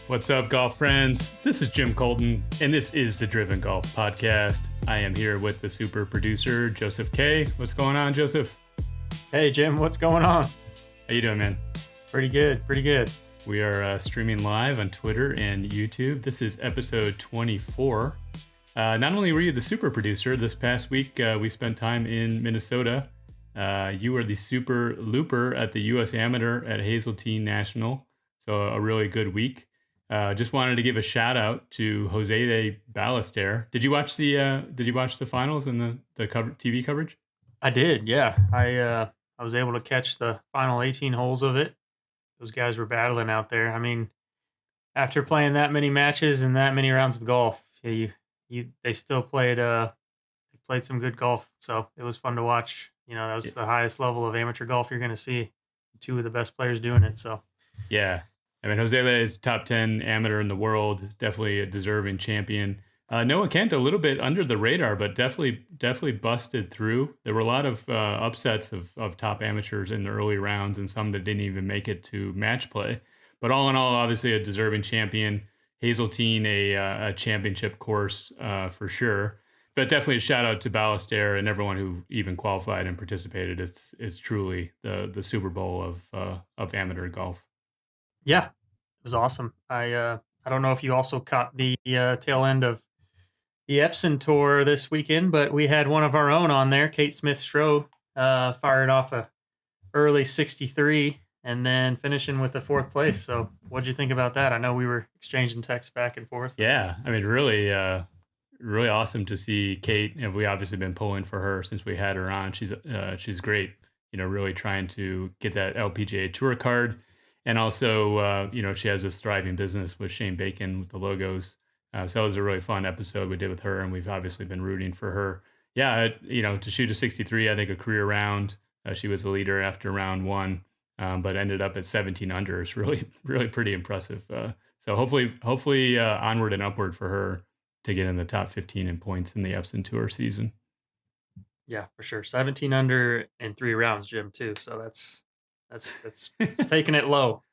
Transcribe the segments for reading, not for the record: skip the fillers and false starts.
What's up, golf friends? This is Jim Colton, and this is the Driven Golf Podcast. I am here with the super producer, Joseph K. What's going on, Joseph? Hey, Jim. What's going on? How you doing, man? Pretty good. We are streaming live on Twitter and YouTube. This is episode 24. Not only were you the super producer, this past week we spent time in Minnesota. You were the super looper at the U.S. Amateur at Hazeltine National. So a really good week. Just wanted to give a shout out to Jose de Ballester. Did you watch the finals and the TV coverage? I did, yeah. I was able to catch the final 18 holes of it. Those guys were battling out there. I mean, after playing that many matches and that many rounds of golf, they still played some good golf. So it was fun to watch. You know, that was the highest level of amateur golf you're going to see. Two of the best players doing it. So yeah. I mean, Jose is top 10 amateur in the world, definitely a deserving champion. Noah Kent, a little bit under the radar, but definitely busted through. There were a lot of upsets of top amateurs in the early rounds and some that didn't even make it to match play. But all in all, obviously a deserving champion. Hazeltine, a championship course for sure. But definitely a shout out to Ballester and everyone who even qualified and participated. It's truly the Super Bowl of amateur golf. yeah, it was awesome. I don't know if you also caught the tail end of the Epson tour this weekend, but we had one of our own on there, Kate Smith-Stroh, fired off a early 63 and then finishing with the fourth place. So what'd you think about that? I know we were exchanging texts back and forth. Yeah, I mean, really awesome to see Kate. And we obviously been pulling for her since we had her on. She's great, you know, really trying to get that LPGA Tour card. And also, she has this thriving business with Shane Bacon with the logos. So it was a really fun episode we did with her, and we've obviously been rooting for her. Yeah, to shoot a 63, I think a career round. She was the leader after round one, but ended up at 17 under. It's really, really pretty impressive. So hopefully onward and upward for her to get in the top 15 in points in the Epson Tour season. Yeah, for sure. 17 under in 3 rounds, Jim, too. So that's it's taking it low.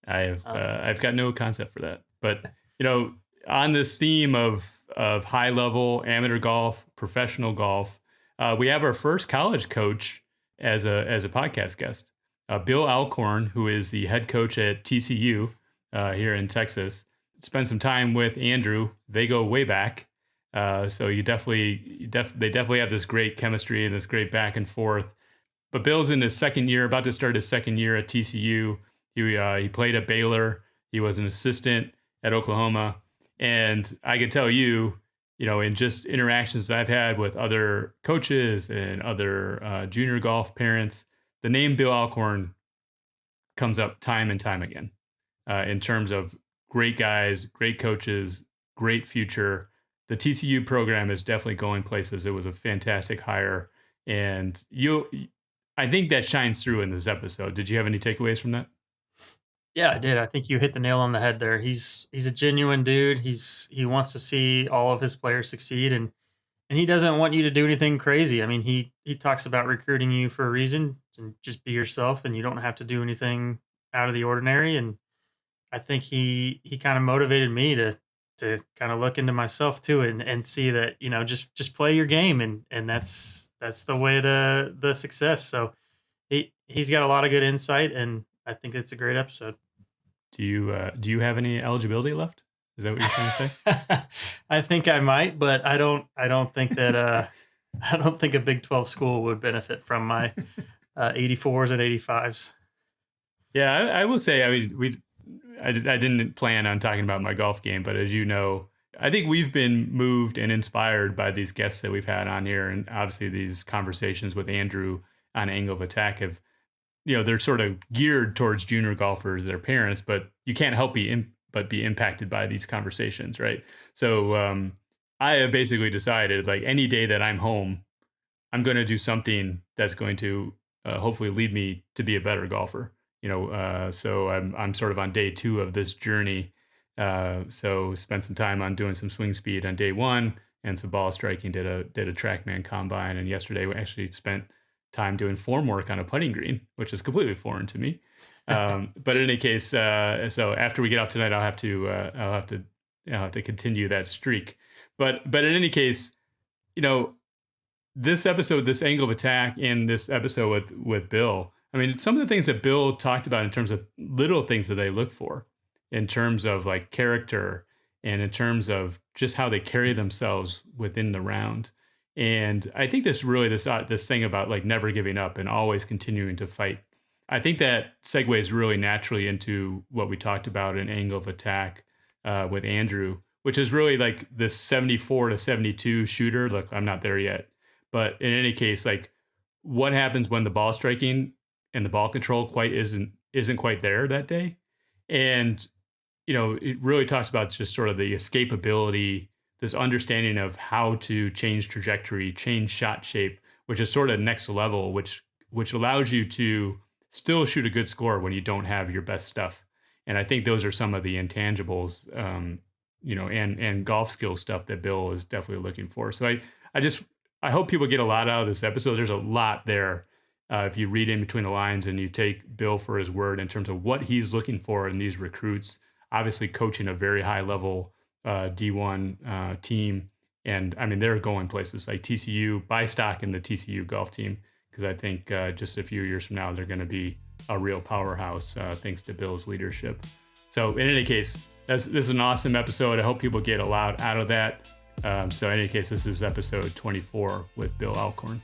I've got no concept for that, but on this theme of high level amateur golf, professional golf, we have our first college coach as a podcast guest, Bill Allcorn, who is the head coach at TCU here in Texas. Spent some time with Andrew. They go way back, so they definitely have this great chemistry and this great back and forth. But Bill's in his second year, about to start his second year at TCU. He played at Baylor. He was an assistant at Oklahoma. And I can tell you, in just interactions that I've had with other coaches and other junior golf parents, the name Bill Allcorn comes up time and time again in terms of great guys, great coaches, great future. The TCU program is definitely going places. It was a fantastic hire. And I think that shines through in this episode. Did you have any takeaways from that? Yeah, I did. I think you hit the nail on the head there. He's a genuine dude. He wants to see all of his players succeed, and he doesn't want you to do anything crazy. I mean, he talks about recruiting you for a reason, and just be yourself, and you don't have to do anything out of the ordinary. And I think he kind of motivated me to kind of look into myself too, and see that just play your game, and that's the way to the success. So he's got a lot of good insight, and I think it's a great episode. Do you have any eligibility left? Is that what you're trying to say? I think I might, but I don't think that I don't think a Big 12 school would benefit from my 84s and 85s. Yeah, I will say, I mean, I didn't plan on talking about my golf game, but as you know, I think we've been moved and inspired by these guests that we've had on here, and obviously these conversations with Andrew on Angle of Attack have, they're sort of geared towards junior golfers, their parents, but you can't help but be impacted by these conversations, right? So I have basically decided, like, any day that I'm home, I'm going to do something that's going to hopefully lead me to be a better golfer. So I'm sort of on day 2 of this journey. So spent some time on doing some swing speed on day 1 and some ball striking. Did a TrackMan combine, and yesterday we actually spent time doing form work on a putting green, which is completely foreign to me. But in any case, so after we get off tonight, I'll have to continue that streak. But in any case, you know, this episode, this angle of attack in this episode with Bill, I mean, some of the things that Bill talked about in terms of little things that they look for, in terms of like character and in terms of just how they carry themselves within the round. And I think this thing about like never giving up and always continuing to fight. I think that segues really naturally into what we talked about in angle of attack with Andrew, which is really like this 74 to 72 shooter. Look, I'm not there yet, but in any case, like what happens when the ball striking and the ball control isn't quite there that day, and it really talks about just sort of the escapability, this understanding of how to change trajectory, change shot shape, which is sort of next level, which allows you to still shoot a good score when you don't have your best stuff. And I think those are some of the intangibles, and golf skill stuff that Bill is definitely looking for. So I hope people get a lot out of this episode. There's a lot there. If you read in between the lines and you take Bill for his word in terms of what he's looking for in these recruits, obviously coaching a very high level D1 team. And I mean, they're going places like TCU, buy stock in the TCU golf team, because I think just a few years from now, they're going to be a real powerhouse thanks to Bill's leadership. So in any case, this is an awesome episode. I hope people get a lot out of that. So in any case, this is episode 24 with Bill Allcorn.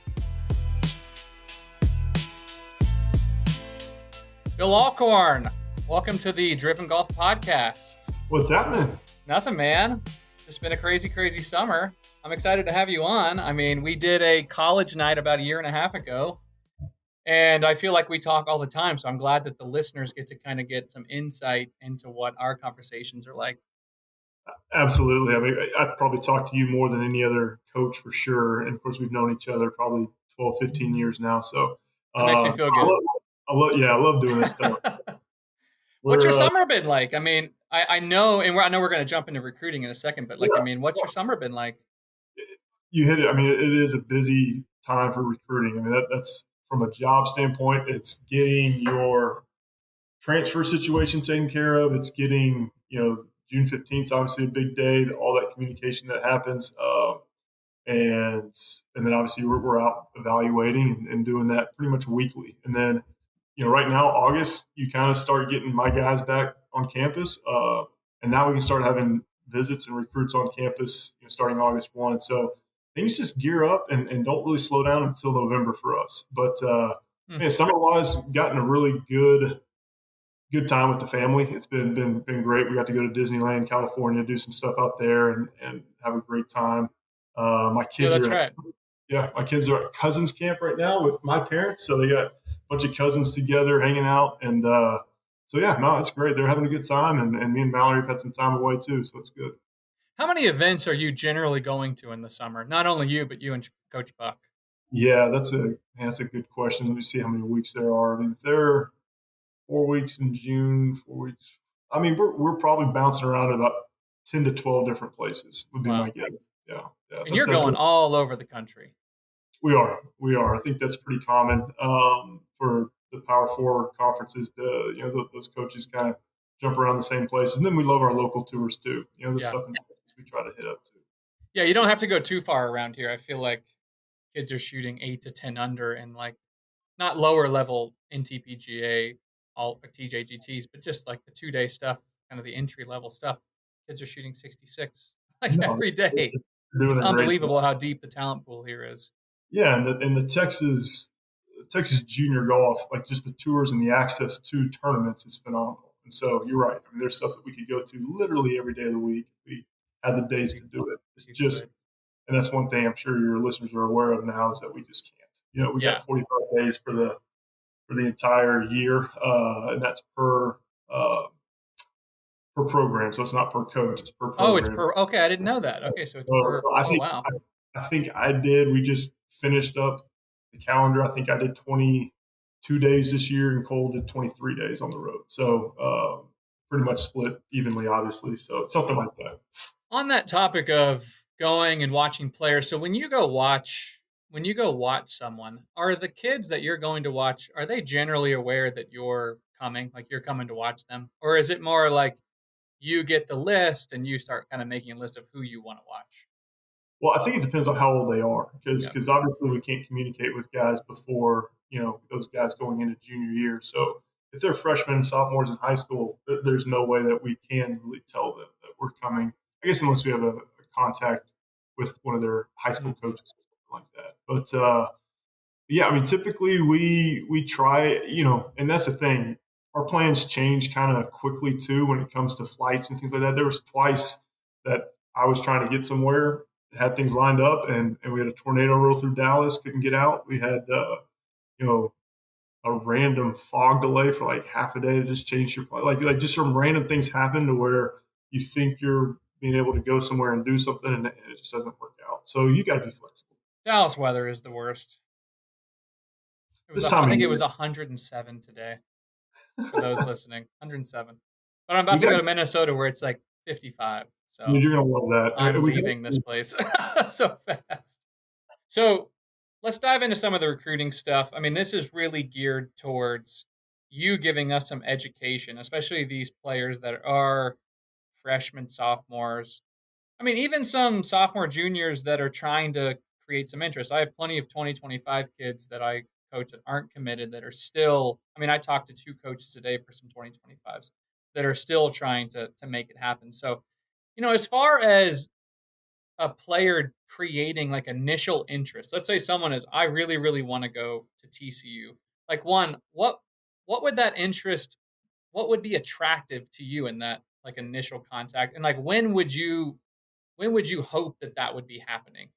Bill Allcorn, welcome to the Driven Golf Podcast. What's happening? Nothing, man. It's been a crazy, crazy summer. I'm excited to have you on. I mean, we did a college night about a year and a half ago, and I feel like we talk all the time, so I'm glad that the listeners get to kind of get some insight into what our conversations are like. Absolutely. I mean, I probably talked to you more than any other coach for sure. And of course, we've known each other probably 12, 15 years now. So It makes me feel good. I love doing this stuff. What's your summer been like? I mean, I know, and I know we're going to jump into recruiting in a second, but I mean, what's your summer been like? You hit it. I mean, it is a busy time for recruiting. I mean, that's from a job standpoint, it's getting your transfer situation taken care of. It's getting, June 15th is obviously a big day, all that communication that happens. And then obviously we're out evaluating and doing that pretty much weekly. And then, right now, August, you kind of start getting my guys back on campus. And now we can start having visits and recruits on campus, starting August 1. So things just gear up and don't really slow down until November for us. But summer-wise, gotten a really good time with the family. It's been great. We got to go to Disneyland, California, do some stuff out there and have a great time. My kids my kids are at cousins camp right now with my parents. So they got a bunch of cousins together hanging out. And it's great. They're having a good time. And me and Mallory have had some time away too. So it's good. How many events are you generally going to in the summer? Not only you, but you and Coach Buck. Yeah, that's a good question. Let me see how many weeks there are. I mean, if there are 4 weeks in June, 4 weeks. I mean, we're probably bouncing around about 10 to 12 different places would be my guess. Yeah. And you're going all over the country. We are. I think that's pretty common for the Power Four conferences. Those coaches kind of jump around the same places. And then we love our local tours too. Stuff in Texas we try to hit up too. Yeah, you don't have to go too far around here. I feel like kids are shooting 8 to 10 under and not lower level NTPGA, all TJGTs, but just like the 2-day stuff, kind of the entry level stuff. Kids are shooting 66 every day. It's unbelievable how deep the talent pool here is. Yeah, and the Texas junior golf, like just the tours and the access to tournaments is phenomenal. And so you're right. I mean, there's stuff that we could go to literally every day of the week if we had the days to do it. It's just, and that's one thing I'm sure your listeners are aware of now is that we just can't. We got 45 days for the entire year, and that's per program. So it's not per coach; it's per program. Oh, it's per. Okay, I didn't know that. Okay, so it's per. Wow. I think I did. We just finished up the calendar. I think I did 22 days this year, and Cole did 23 days on the road. So pretty much split evenly, obviously. So something like that. On that topic of going and watching players, so when you go watch when you go watch someone, are the kids that you're going to watch, are they generally aware that you're coming, like you're coming to watch them? Or is it more like you get the list and you start kind of making a list of who you want to watch? Well, I think it depends on how old they are, because Yeah. obviously we can't communicate with guys before those guys going into junior year. So if they're freshmen and sophomores in high school, there's no way that we can really tell them that we're coming. I guess unless we have a contact with one of their high school Mhm. coaches or something like that. But yeah, I mean, typically we try, and that's the thing. Our plans change kind of quickly too when it comes to flights and things like that. There was twice that I was trying to get somewhere, had things lined up, and we had a tornado roll through Dallas, couldn't get out. We had you know a random fog delay for like half a day to just change your plan. Like just some random things happen to where you think you're being able to go somewhere and do something, and it just doesn't work out. So you got to be flexible. Dallas weather is the worst. This time I of think it year, was 107 today for those listening. 107. But I'm about we to got go to Minnesota where it's like 55. So you're gonna love that. I'm We leaving this place so fast. So let's dive into some of the recruiting stuff. I mean, this is really geared towards you giving us some education, especially these players that are freshmen, sophomores. I mean, even some sophomore juniors that are trying to create some interest. I have plenty of 2025 kids that I coach that aren't committed that are still, I mean, I talked to 2 coaches a day for some 2025s that are still trying to make it happen. So, as far as a player creating like initial interest, let's say someone is, I really, really want to go to TCU. Like one, what would that interest, what would be attractive to you in that like initial contact? And like when would you hope that that would be happening?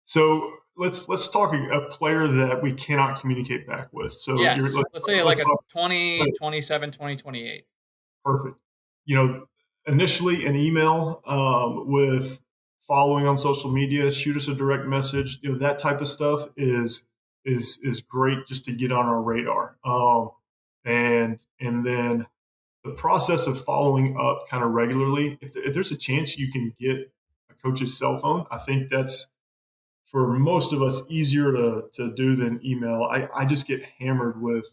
So let's talk a player that we cannot communicate back with. So Yes. Let's say like let's a talk 2027, 2028. perfect. You know, initially an email with following on social media, shoot us a direct message. That type of stuff is great just to get on our radar. And then the process of following up kind of regularly. If there's a chance you can get a coach's cell phone, I think that's for most of us easier to do than email. I just get hammered with,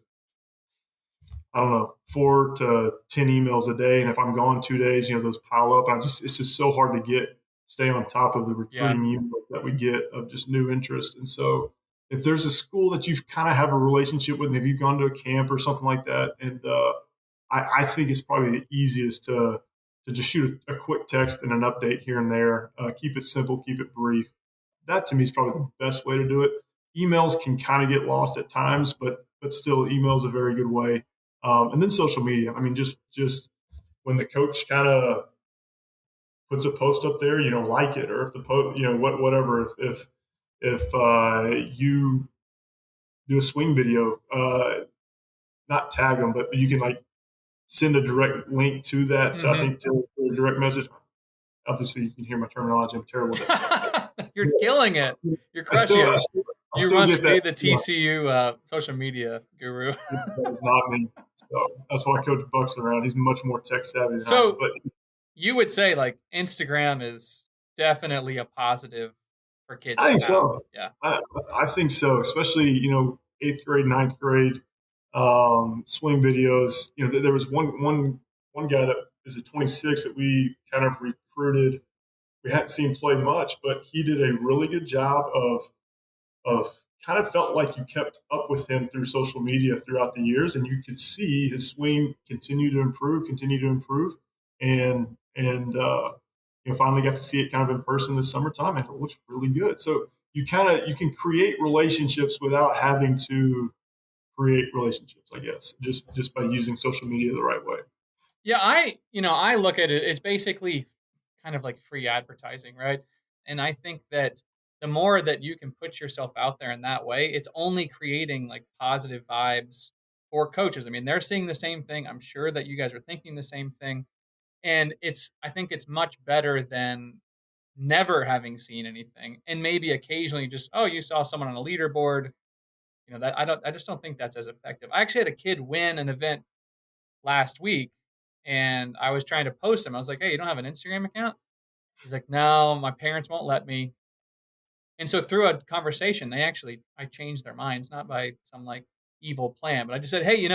I don't know, 4 to 10 emails a day. And if I'm gone 2 days, those pile up. It's just so hard to stay on top of the Yeah. recruiting emails that we get of just new interest. And so if there's a school that you've kind of have a relationship with, maybe you've gone to a camp or something like that. And I think it's probably the easiest to just shoot a quick text and an update here and there. Keep it simple, keep it brief. That to me is probably the best way to do it. Emails can kind of get lost at times, but still, email is a very good way. And then social media. I mean, just when the coach kind of puts a post up there, like it, or if the post, whatever. If you do a swing video, not tag them, but you can like send a direct link to that. So I Mhm. think to a direct message. Obviously, you can hear my terminology. I'm terrible at that stuff. You're killing it. You're I still, crushing I it. still, I You still must get that. be the TCU social media guru. That is not me. So that's why Coach Buck's around. He's much more tech savvy than I am. So But you would say like Instagram is definitely a positive for kids I to think have. so. Yeah. I, I think so. Especially eighth grade, ninth grade swing videos. There was one guy that is a 26 that we kind of recruited. We hadn't seen play much, but he did a really good job of kind of felt like you kept up with him through social media throughout the years, and you could see his swing continue to improve, and finally got to see it kind of in person this summertime, and it looks really good. So you can create relationships without having to create relationships, I guess, just by using social media the right way. Yeah, I look at it, it's basically kind of like free advertising, right? And I think that the more that you can put yourself out there in that way, it's only creating like positive vibes for coaches. I mean, they're seeing the same thing. I'm sure that you guys are thinking the same thing. And I think it's much better than never having seen anything and maybe occasionally just, oh, you saw someone on a leaderboard. That I just don't think that's as effective. I actually had a kid win an event last week and I was trying to post him. I was like, hey, you don't have an Instagram account? He's like, no, my parents won't let me. And so through a conversation, I changed their minds, not by some like evil plan, but I just said, hey,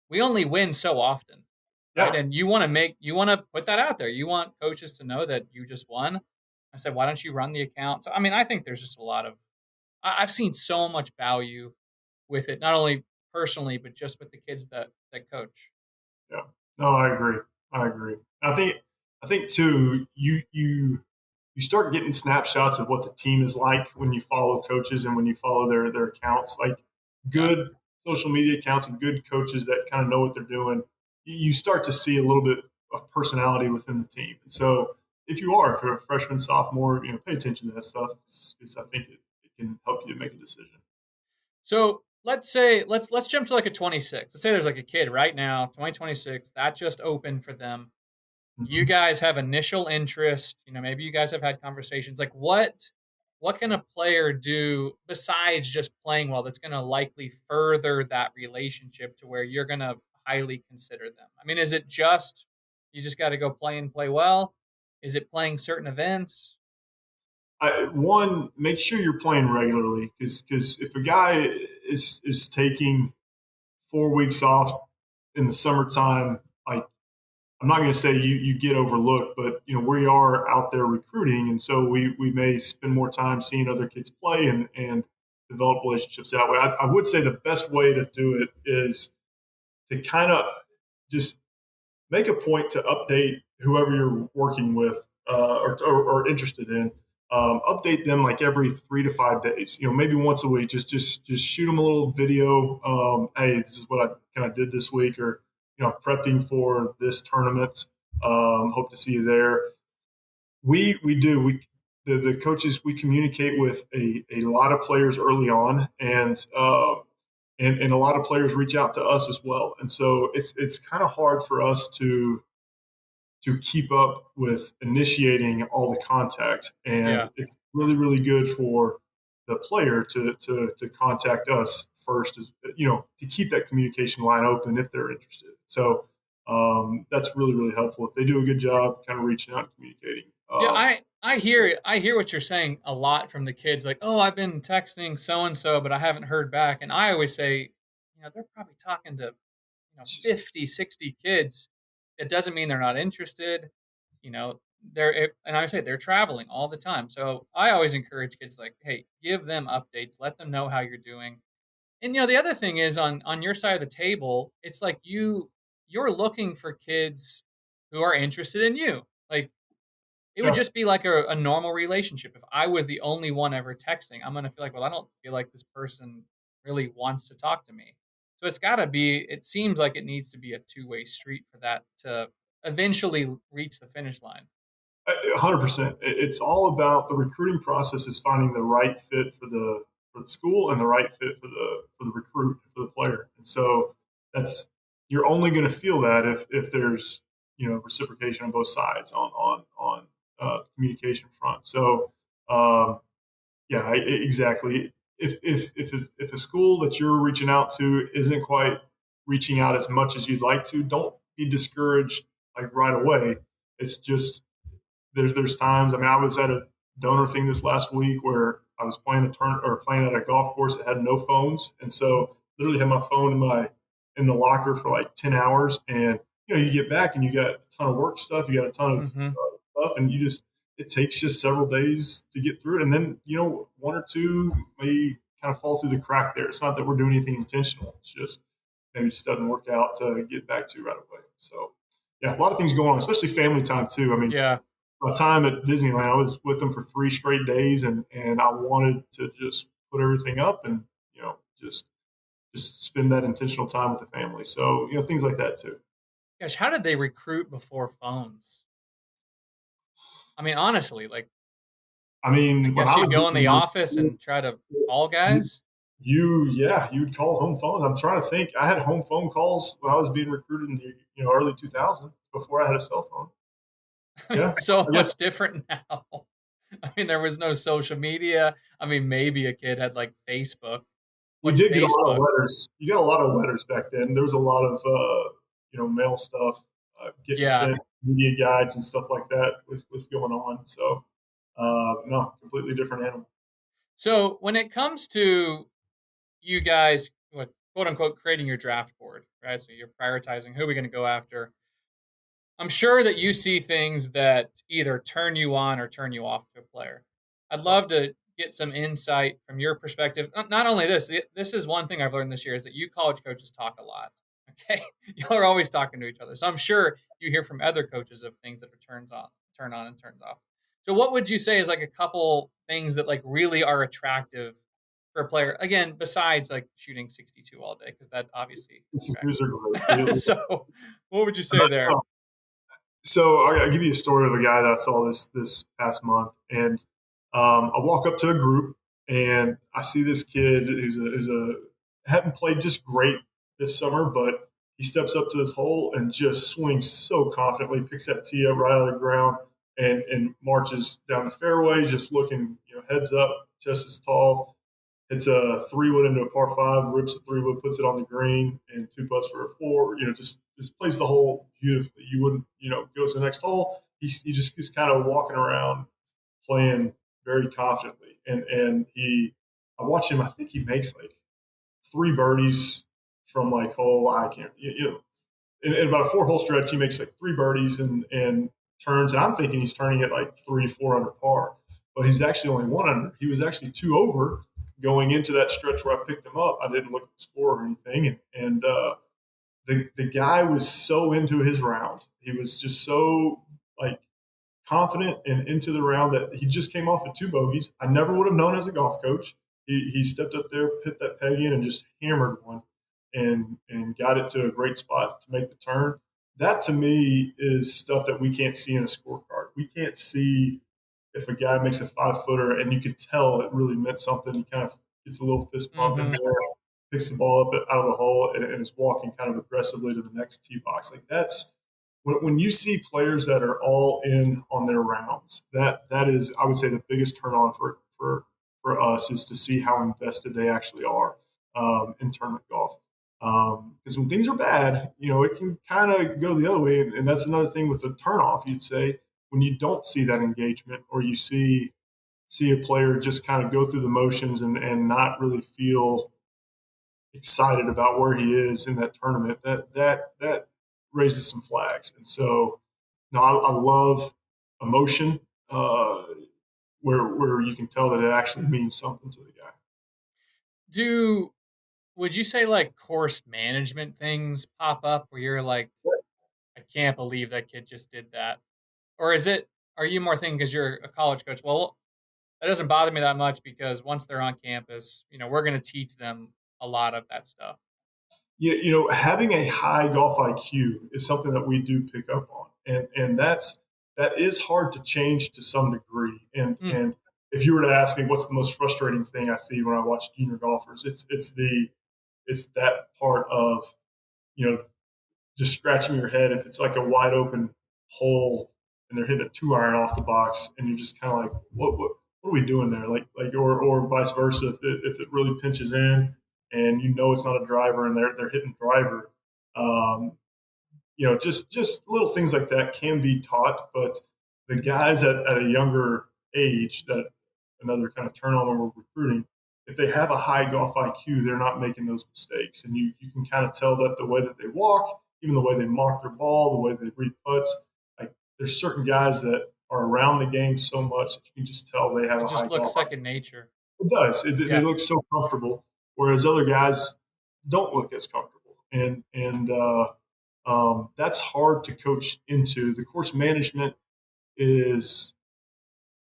we only win so often, right? Yeah. And you want to put that out there. You want coaches to know that you just won. I said, why don't you run the account? So, I mean, I think there's just a lot of, I've seen so much value with it, not only personally, but just with the kids that coach. Yeah. No, I agree. I agree. I think too, you start getting snapshots of what the team is like when you follow coaches and when you follow their accounts, like Yeah. good social media accounts and good coaches that kind of know what they're doing. You start to see a little bit of personality within the team. And so if you're a freshman, sophomore, pay attention to that stuff because I think it can help you make a decision. So let's say let's jump to like a 26. Let's say there's like a kid right now, 2026, that just opened for them. You Mhm. guys have initial interest, maybe you guys have had conversations. Like what can a player do besides just playing well that's going to likely further that relationship to where you're going to highly consider them? I mean, is it just you just got to go play and play well? Is it playing certain events? One, make sure you're playing regularly because if a guy is taking 4 weeks off in the summertime, like I'm not going to say you get overlooked, but we are out there recruiting, and so we may spend more time seeing other kids play and develop relationships that way. I would say the best way to do it is to kind of just make a point to update whoever you're working with or interested in. Update them like every 3 to 5 days. Maybe once a week. Just shoot them a little video. Hey, this is what I kind of did this week, or prepping for this tournament. Hope to see you there. The coaches, we communicate with a lot of players early on, and a lot of players reach out to us as well. And so it's kind of hard for us to keep up with initiating all the contact. Yeah. And it's really, really good for the player to contact us first, to keep that communication line open if they're interested. So that's really, really helpful. If they do a good job kind of reaching out and communicating. Yeah, I hear what you're saying a lot from the kids. Like, oh, I've been texting so and so, but I haven't heard back. And I always say, they're probably talking to 50, 60 kids. It doesn't mean they're not interested. You know, and I say they're traveling all the time. So I always encourage kids like, hey, give them updates, let them know how you're doing. And the other thing is on your side of the table, it's like you're looking for kids who are interested in you. Like it would Yeah. just be like a normal relationship. If I was the only one ever texting, I'm gonna feel like, well, I don't feel like this person really wants to talk to me. So it's gotta be. It seems like it needs to be a two-way street for that to eventually reach the finish line. 100%. It's all about the recruiting process is finding the right fit for the school and the right fit for the recruit, for the player. And so that's you're only going to feel that if there's reciprocation on both sides on the communication front. So yeah, exactly. If a school that you're reaching out to isn't quite reaching out as much as you'd like to, don't be discouraged like right away. It's just there's times. I mean, I was at a donor thing this last week where I was playing at a golf course that had no phones, and so literally had my phone in the locker for like 10 hours. And you get back and you got a ton of work stuff, you got a ton of Hmm. stuff, and it takes just several days to get through it, and then one or two may kind of fall through the crack there. It's not that we're doing anything intentional. It's just maybe just doesn't work out to get back to right away. So yeah, a lot of things going on, especially family time too. I mean, Yeah. my time at Disneyland, I was with them for 3 straight days, and I wanted to just put everything up and just spend that intentional time with the family. So things like that too. Gosh, how did they recruit before phones? I mean, honestly, like I I mean, when guess I you'd was go in the doing office and try to call you, guys. you'd call home phones. I'm trying to think. I had home phone calls when I was being recruited in the early 2000s before I had a cell phone. Yeah, So I guess much different now. I mean, there was no social media. I mean, maybe a kid had like Facebook. we What's did get a lot of Facebook? letters. You got a lot of letters back then. There was a lot of mail stuff getting Yeah. sent, media guides and stuff like that was going on. So no, completely different animal. So when it comes to you guys, what quote unquote creating your draft board, right? So you're prioritizing who we're going to go after. I'm sure that you see things that either turn you on or turn you off to a player. I'd love to get some insight from your perspective. Not only this, this is one thing I've learned this year is that you college coaches talk a lot. Okay, y'all are always talking to each other, so I'm sure you hear from other coaches of things that are turn on, and turns off. So, what would you say is like a couple things that like really are attractive for a player? Again, besides like shooting 62 all day, because that obviously is These are great. attractive. So, what would you say there? So I'll give you a story of a guy that I saw this past month, and I walk up to a group and I see this kid who's a hadn't played just great this summer, but he steps up to this hole and just swings so confidently, picks that tee up right out of the ground, and marches down the fairway, just looking heads up, just as tall. It's a 3-wood into a par 5, rips a 3-wood, puts it on the green, and 2 putts for a 4. Just plays the hole beautifully. You wouldn't, goes to the next hole. He just is kind of walking around playing very confidently. I watch him. I think he makes like 3 birdies from like hole. I can't, in about a 4-hole stretch, he makes like 3 birdies and turns. And I'm thinking he's turning it like 3, 4 under par, but he's actually only 1 under. He was actually 2 over going into that stretch where I picked him up. I didn't look at the score or anything, and the guy was so into his round. He was just so like confident and into the round that he just came off of 2 bogeys. I never would have known as a golf coach. He stepped up there, put that peg in, and just hammered one, and got it to a great spot to make the turn. That to me is stuff that we can't see in a scorecard. We can't see if a guy makes a 5-footer and you could tell it really meant something. He kind of gets a little fist bump in there, picks the ball up out of the hole, and is walking kind of aggressively to the next tee box. Like that's when you see players that are all in on their rounds. That is, I would say, the biggest turn on for us is to see how invested they actually are in tournament golf. Because when things are bad, it can kind of go the other way, and that's another thing with the turnoff. You'd say when you don't see that engagement, or you see a player just kind of go through the motions and not really feel excited about where he is in that tournament, that raises some flags. And so, no, I love emotion, where you can tell that it actually means something to the guy. Would you say like course management things pop up where you're like, I can't believe that kid just did that? Or are you more thinking because you're a college coach? Well, that doesn't bother me that much because once they're on campus, we're going to teach them a lot of that stuff. Yeah, having a high golf IQ is something that we do pick up on, and that is hard to change to some degree. And if you were to ask me what's the most frustrating thing I see when I watch junior golfers, it's that part of just scratching your head if it's like a wide open hole and they're hitting a 2-iron off the box, and you're just kind of like, what are we doing there? Or vice versa, if it really pinches in and it's not a driver and they're hitting driver. Just little things like that can be taught, but the guys at a younger age, that another kind of turn on when we're recruiting, if they have a high golf IQ, they're not making those mistakes. And you can kind of tell that the way that they walk, even the way they mark their ball, the way they read putts. Like there's certain guys that are around the game so much that you can just tell they have a high golf IQ. It just looks second nature. It does. They look so comfortable, whereas other guys don't look as comfortable. And that's hard to coach into. The course management is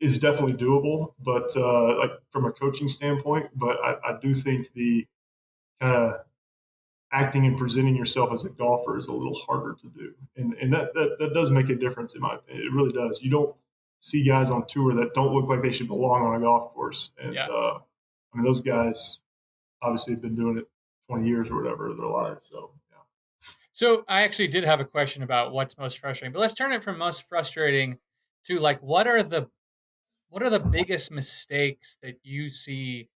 definitely doable, but like from a coaching standpoint. But I do think the kind of acting and presenting yourself as a golfer is a little harder to do, and that does make a difference in my opinion. It really does. You don't see guys on tour that don't look like they should belong on a golf course, and I mean those guys obviously have been doing it 20 years or whatever of their lives. So yeah. So I actually did have a question about what's most frustrating, but let's turn it from most frustrating to like what are the biggest mistakes that you see?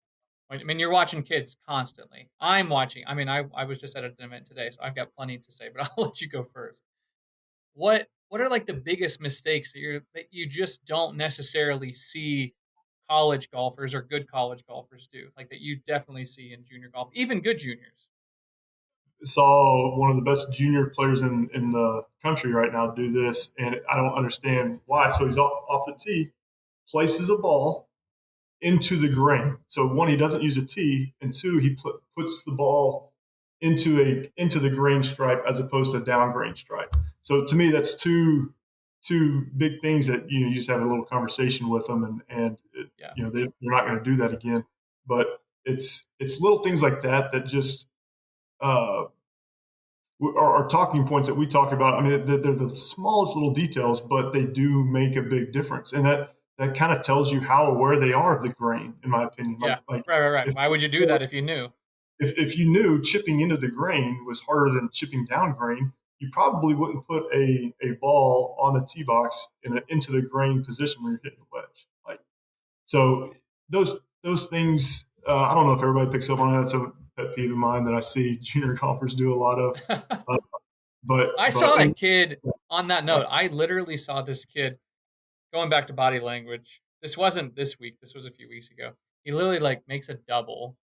I mean, you're watching kids constantly. I'm watching. I mean, I was just at an event today, so I've got plenty to say, but I'll let you go first. What are like the biggest mistakes that you just don't necessarily see college golfers or good college golfers do, like that you definitely see in junior golf, even good juniors? Saw one of the best junior players in the country right now do this, and I don't understand why. So he's off the tee, places a ball into the green. So one, he doesn't use a tee, and two, he puts the ball into the green stripe as opposed to down green stripe. So to me, that's two big things that you just have a little conversation with them, and Yeah. they're not going to do that again. But it's little things like that that just are talking points that we talk about. I mean, they're the smallest little details, but they do make a big difference, and that kind of tells you how aware they are of the grain, in my opinion. Yeah. Like Right. Why would you do that if you knew? if you knew chipping into the grain was harder than chipping down grain, you probably wouldn't put a ball on the tee box into the grain position when you're hitting a wedge. Like, so those things, I don't know if everybody picks up on it. That's a pet peeve of mine that I see junior golfers do a lot of. But I saw a kid on that note. I literally saw this kid going back to body language. This wasn't this week. This was a few weeks ago. He literally like makes a double.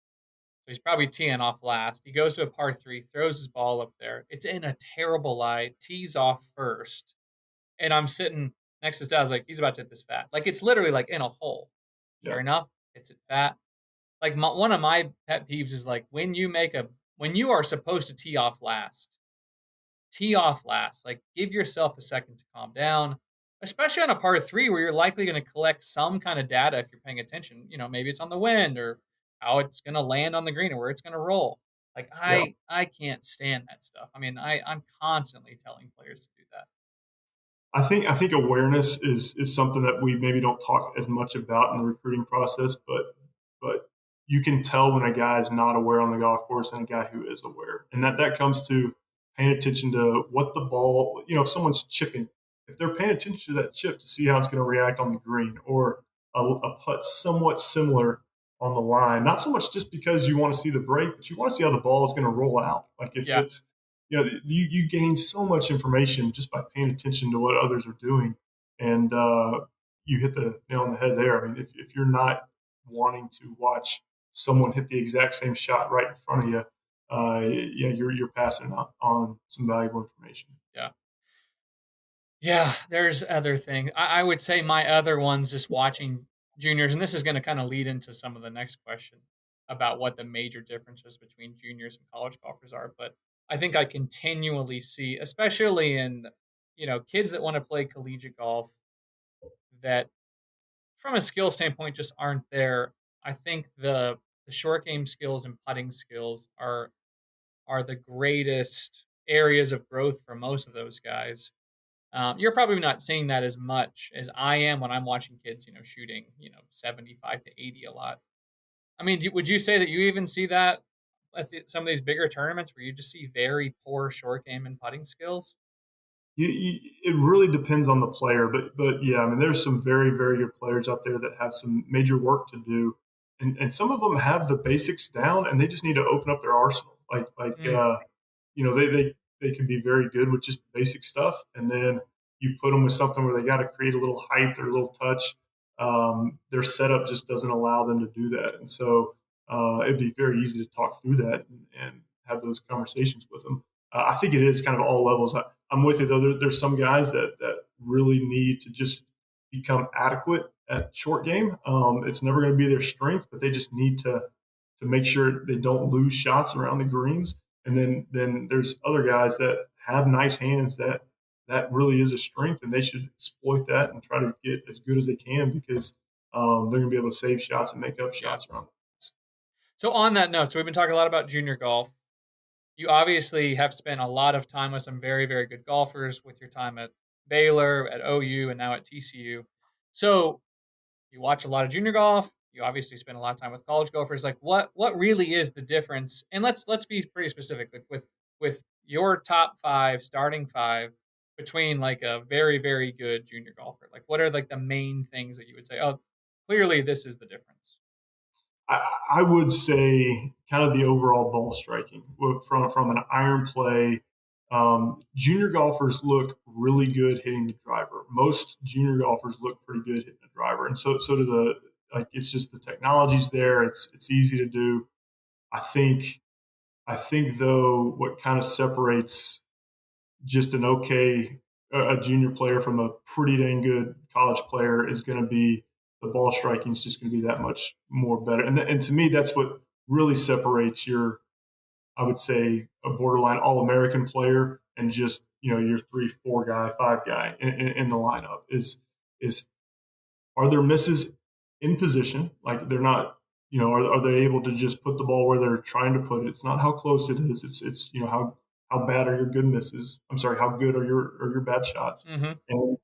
So he's probably teeing off last. He goes to a par 3, throws his ball up there. It's in a terrible lie, tees off first. And I'm sitting next to his dad. I was like, he's about to hit this fat. Like, it's literally like in a hole. Yeah. Fair enough. It's it fat. Like, one of my pet peeves is like when you are supposed to tee off last, like give yourself a second to calm down, especially on a par 3 where you're likely going to collect some kind of data if you're paying attention. Maybe it's on the wind or how it's going to land on the green or where it's going to roll. Like I can't stand that stuff. I mean, I'm constantly telling players to do that. I think awareness is something that we maybe don't talk as much about in the recruiting process, but you can tell when a guy is not aware on the golf course and a guy who is aware, and that comes to paying attention to what the ball. If someone's chipping, if they're paying attention to that chip to see how it's going to react on the green, or a putt somewhat similar on the line. Not so much just because you want to see the break, but you want to see how the ball is going to roll out. Like if it's you gain so much information just by paying attention to what others are doing, and you hit the nail on the head there. I mean, if you're not wanting to watch someone hit the exact same shot right in front of you, you're passing on some valuable information. Yeah, there's other things. I would say my other ones just watching juniors, and this is going to kind of lead into some of the next question about what the major differences between juniors and college golfers are. But I think I continually see, especially in kids that want to play collegiate golf, that from a skill standpoint just aren't there. I think the short game skills and putting skills are the greatest areas of growth for most of those guys. You're probably not seeing that as much as I am when I'm watching kids, shooting, 75 to 80 a lot. I mean, would you say that you even see that at some of these bigger tournaments where you just see very poor short game and putting skills? It really depends on the player, but yeah, I mean, there's some very, very good players out there that have some major work to do, and some of them have the basics down, and they just need to open up their arsenal. They can be very good with just basic stuff, and then you put them with something where they got to create a little height or a little touch. Their setup just doesn't allow them to do that, and so it'd be very easy to talk through that and have those conversations with them. I think it is kind of all levels. I'm with you though. There's some guys that really need to just become adequate at short game. It's never going to be their strength, but they just need to make sure they don't lose shots around the greens. And then there's other guys that have nice hands that really is a strength, and they should exploit that and try to get as good as they can because they're going to be able to save shots and make up shots around. So on that note, so we've been talking a lot about junior golf. You obviously have spent a lot of time with some very, very good golfers with your time at Baylor, at OU, and now at TCU. So you watch a lot of junior golf. You obviously spend a lot of time with college golfers. Like, what really is the difference? And let's be pretty specific. Like with your top 5, starting 5, between like a very, very good junior golfer. Like, what are like the main things that you would say? Oh, clearly this is the difference. I would say kind of the overall ball striking from an iron play. Junior golfers look really good hitting the driver. Most junior golfers look pretty good hitting the driver, and so do Like it's just the technology's there. It's easy to do. I think though what kind of separates just an okay a junior player from a pretty dang good college player is going to be the ball striking is just going to be that much more better. And to me, that's what really separates your, I would say, a borderline All American player and just your 3-4 guy, 5 guy in the lineup is are there misses in position? Like they're not, are they able to just put the ball where they're trying to put it? It's not how close it is. It's how bad are your good misses? I'm sorry, how good are your bad shots? Mm-hmm. And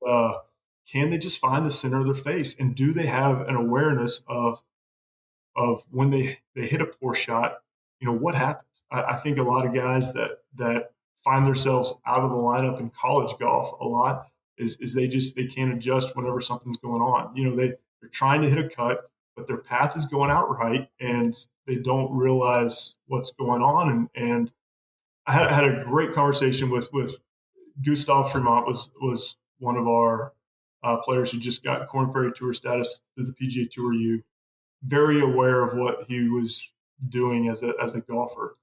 can they just find the center of their face? And do they have an awareness of when they hit a poor shot? What happens? I think a lot of guys that find themselves out of the lineup in college golf a lot is they can't adjust whenever something's going on. They're trying to hit a cut, but their path is going out right, and they don't realize what's going on. And I had a great conversation with Gustav Fremont was one of our players who just got Corn Ferry Tour status through the PGA Tour U. Very aware of what he was doing as a golfer.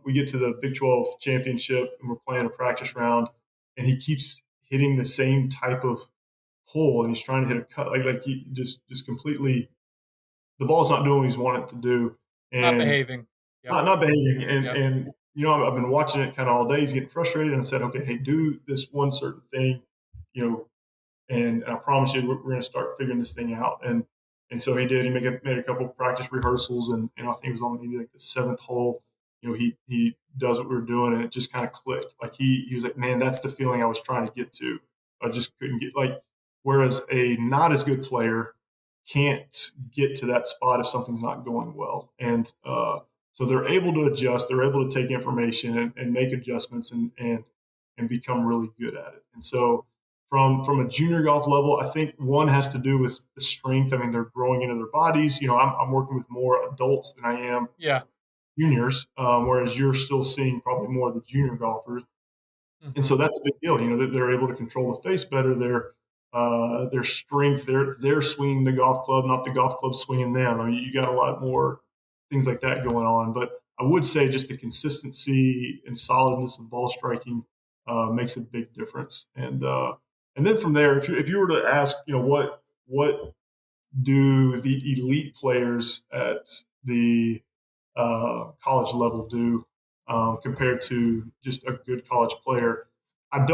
We get to the Big 12 championship and we're playing a practice round, and he keeps hitting the same type of hole, and he's trying to hit a cut like he just completely the ball's not doing what he's wanting to do, and Not behaving. Yep. not behaving. And Yep. and I've been watching it kind of all day. He's getting frustrated, and I said, okay, hey, do this one certain thing, and I promise you, we're going to start figuring this thing out. And so he did. He made a couple of practice rehearsals, and I think it was on maybe like the 7th hole. He does what we were doing, and it just kind of clicked. Like he was like, man, that's the feeling I was trying to get to. I just couldn't get like. Whereas a not as good player can't get to that spot if something's not going well, and so they're able to adjust. They're able to take information and make adjustments and become really good at it. And so from a junior golf level, I think one has to do with the strength. I mean, they're growing into their bodies. I'm working with more adults than I am juniors, whereas you're still seeing probably more of the junior golfers. Mm-hmm. And so that's a big deal. They're able to control the face better. Their strength, they're swinging the golf club, not the golf club swinging them. I mean, you got a lot more things like that going on. But I would say just the consistency and solidness of ball striking makes a big difference. And then from there, if you were to ask, what do the elite players at the college level do compared to just a good college player? I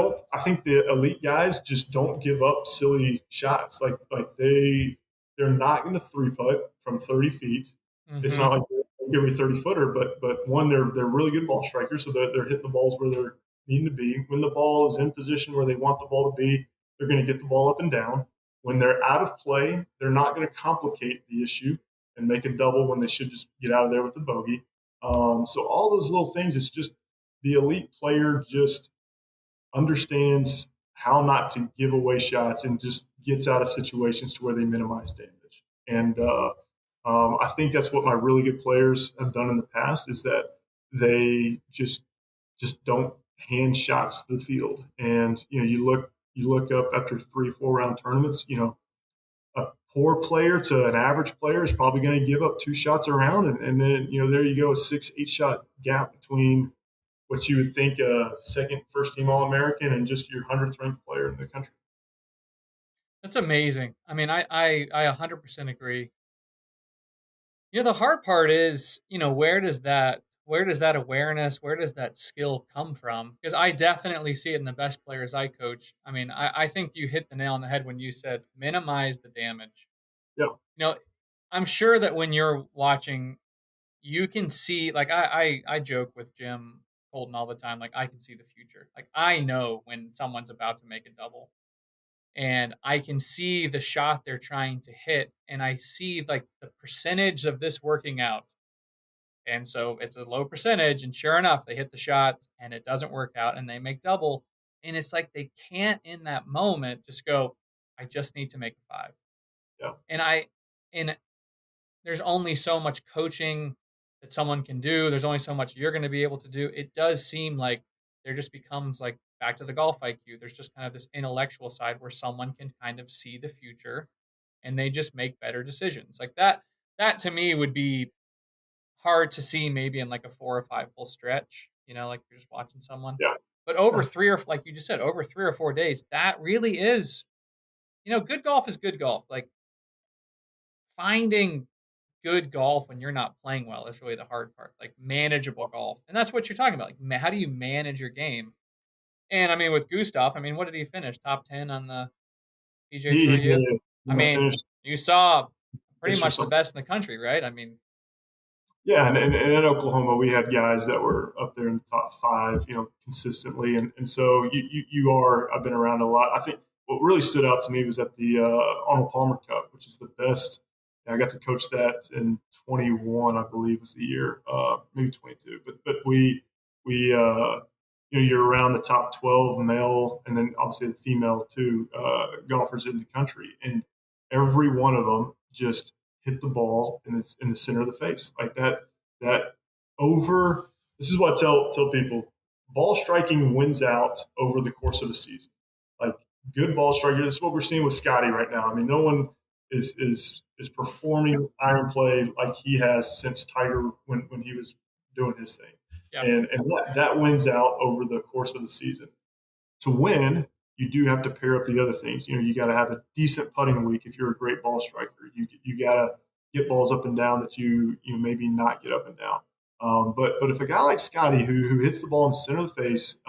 think the elite guys just don't give up silly shots. Like they're not going to 3-putt from 30 feet. Mm-hmm. It's not like they'll give me a 30-footer, but one, they're really good ball strikers, so they're hitting the balls where they're needing to be. When the ball is in position where they want the ball to be, they're going to get the ball up and down. When they're out of play, they're not going to complicate the issue and make a double when they should just get out of there with the bogey. So all those little things, it's just the elite player just understands how not to give away shots and just gets out of situations to where they minimize damage. And I think that's what my really good players have done in the past is that they just don't hand shots to the field. And you look up after 3-4 round tournaments, a poor player to an average player is probably going to give up 2 shots a round, and then there you go, a 6-8 shot gap between what you would think a first team All-American and just your 100th ranked player in the country. That's amazing. I mean, I 100% agree. The hard part is, where does that awareness, where does that skill come from? Because I definitely see it in the best players I coach. I mean, I think you hit the nail on the head when you said minimize the damage. Yeah. I'm sure that when you're watching, you can see, like I joke with Jim Holden all the time, like I can see the future. Like I know when someone's about to make a double. And I can see the shot they're trying to hit, and I see like the percentage of this working out. And so it's a low percentage, and sure enough, they hit the shot and it doesn't work out and they make double. And it's like they can't in that moment just go, I just need to make a 5. Yeah. And there's only so much coaching that someone can do. There's only so much you're going to be able to do. It does seem like there just becomes like back to the golf IQ. There's just kind of this intellectual side where someone can kind of see the future and they just make better decisions. Like that to me would be hard to see maybe in like a 4 or 5 hole stretch, like you're just watching someone. Yeah. But over three or like you just said, over 3 or 4 days, that really is, good golf is good golf. Like finding good golf when you're not playing well is really the hard part. Like manageable golf, and that's what you're talking about. Like how do you manage your game? And I mean, with Gustav, I mean, what did he finish? Top 10 on the PGA Tour He U. did. I mean, Finished you saw pretty or much the something. best in the country, right? I mean, Yeah, and in Oklahoma, we had guys that were up there in the top five, consistently. And so you are, I've been around a lot. I think what really stood out to me was at the Arnold Palmer Cup, which is the best. I got to coach that in 21, I believe was the year, maybe 22. But you're around the top 12 male, and then obviously the female too, golfers in the country, and every one of them just hit the ball and it's in the center of the face like that. That over. This is what I tell people: ball striking wins out over the course of a season. Like good ball striking. This is what we're seeing with Scotty right now. I mean, no one is performing iron play like he has since Tiger when he was doing his thing, yeah. and that wins out over the course of the season. To win, you do have to pair up the other things. You got to have a decent putting week if you're a great ball striker. You got to get balls up and down that you maybe not get up and down. But if a guy like Scotty who hits the ball in the center of the face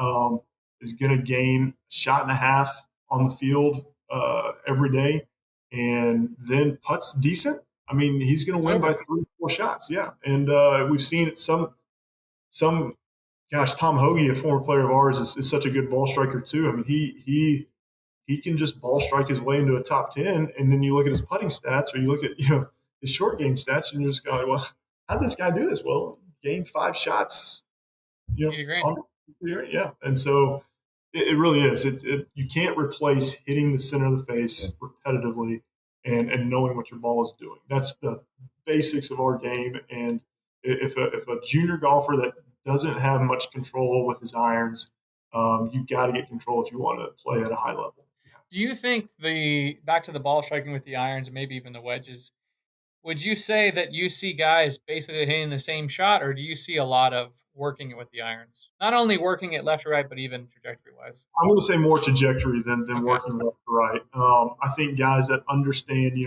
is going to gain a shot and a half on the field every day, and then putts decent, I mean he's going to win by 3 or 4 shots. Yeah, and we've seen it some gosh, Tom Hoagie, a former player of ours, is such a good ball striker too. I mean, he can just ball strike his way into a top 10, and then you look at his putting stats, or you look at his short game stats, and you're just going, well, how did this guy do this? Well, gained 5 shots, yeah, and so it really is. You can't replace hitting the center of the face repetitively and knowing what your ball is doing. That's the basics of our game. And if a junior golfer that doesn't have much control with his irons, you got to get control if you want to play at a high level. Do you think back to the ball striking with the irons and maybe even the wedges, would you say that you see guys basically hitting the same shot, or do you see a lot of working it with the irons? Not only working it left to right, but even trajectory-wise. I'm going to say more trajectory than Okay. working left to right. I think guys that understand,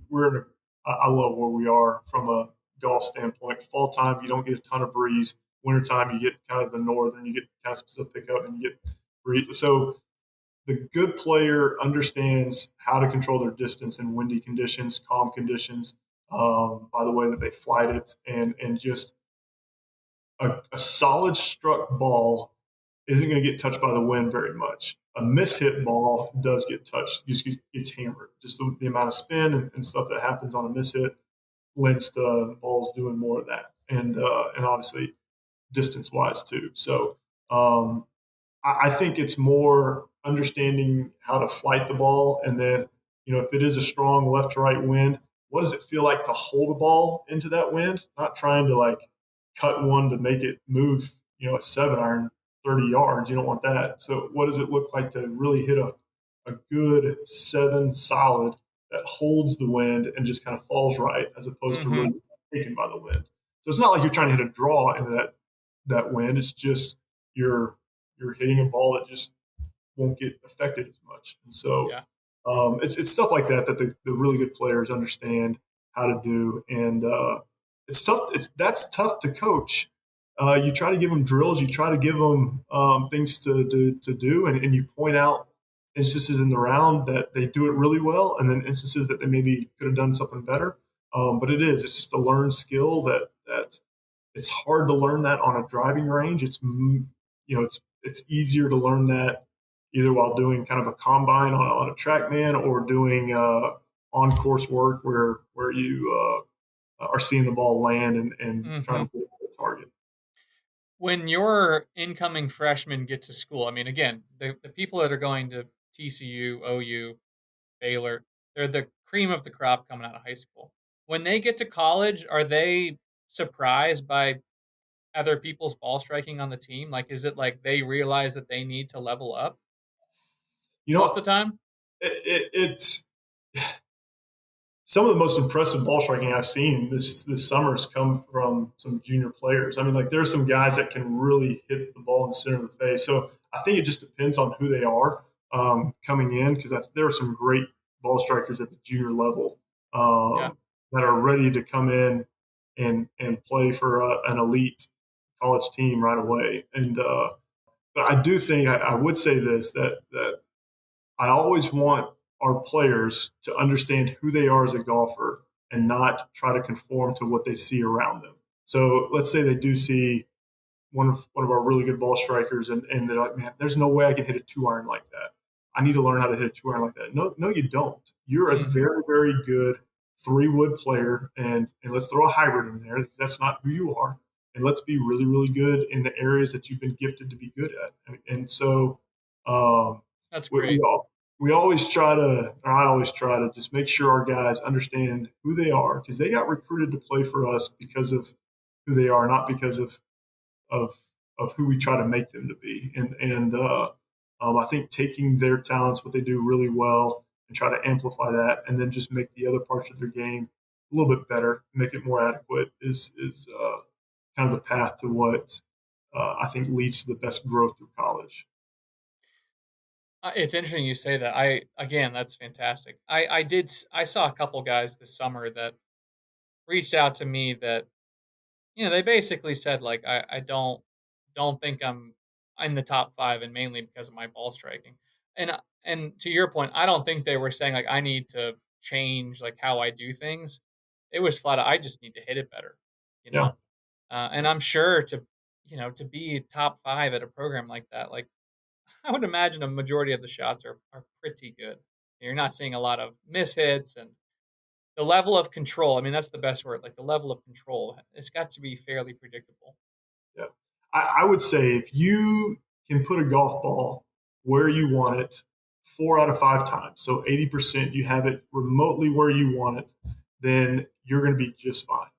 we're in I love where we are from a golf standpoint. Fall time, you don't get a ton of breeze. Wintertime, you get kind of the northern, you get kind of some pickup and you get breeze. So the good player understands how to control their distance in windy conditions, calm conditions, by the way that they flight it, and just a solid struck ball isn't going to get touched by the wind very much. A mishit ball does get touched, just gets hammered. Just the amount of spin and stuff that happens on a mishit lends to balls doing more of that, and obviously distance wise too. So I think it's more understanding how to flight the ball, and then if it is a strong left to right wind, what does it feel like to hold a ball into that wind? Not trying to like cut one to make it move, a 7-iron 30 yards. You don't want that. So what does it look like to really hit a good 7 solid that holds the wind and just kind of falls right, as opposed to really taken by the wind? So it's not like you're trying to hit a draw into that wind. It's just you're hitting a ball that just won't get affected as much. And so it's stuff like that the really good players understand how to do. And it's tough. That's tough to coach. You try to give them drills. You try to give them things to do, and you point out instances in the round that they do it really well, and then instances that they maybe could have done something better. But it's just a learned skill that it's hard to learn that on a driving range. It's easier to learn that either while doing kind of a combine on a TrackMan, or doing on course work where you are seeing the ball land and trying to get a target. When your incoming freshmen get to school, I mean, again, the people that are going to TCU, OU, Baylor, they're the cream of the crop coming out of high school. When they get to college, are they surprised by other people's ball striking on the team? Like, is it like they realize that they need to level up most of the time? It's some of the most impressive ball striking I've seen this summer has come from some junior players. I mean, like there's some guys that can really hit the ball in the center of the face. So I think it just depends on who they are coming in, because there are some great ball strikers at the junior level Yeah. that are ready to come in and play for an elite college team right away. And but I do think I would say this, that I always want our players to understand who they are as a golfer and not try to conform to what they see around them. So let's say they do see one of our really good ball strikers, and they're like, man, there's no way I can hit a 2-iron like that. I need to learn how to hit a 2-iron like that. No, you don't. You're a very, very good 3-wood player, and let's throw a hybrid in there. That's not who you are. And let's be really, really good in the areas that you've been gifted to be good at. And so That's we, great. we always try to, or I always try to just make sure our guys understand who they are, because they got recruited to play for us because of who they are, not because of of who we try to make them to be. And I think taking their talents, what they do really well, and try to amplify that, and then just make the other parts of their game a little bit better, make it more adequate, is kind of the path to what I think leads to the best growth through college. It's interesting you say that. Again, that's fantastic. I saw a couple guys this summer that reached out to me that they basically said like I don't think I'm in the top 5, and mainly because of my ball striking. And to your point, I don't think they were saying like I need to change like how I do things. It was flat out, I just need to hit it better, you Yeah, know. And I'm sure to be top 5 at a program like that, like I would imagine a majority of the shots are pretty good. You're not seeing a lot of mishits, and the level of control. I mean, that's the best word. Like the level of control, it's got to be fairly predictable. yeah. I would say if you can put a golf ball where you want it 4 out of 5 times, so 80%, you have it remotely where you want it, then you're going to be just fine.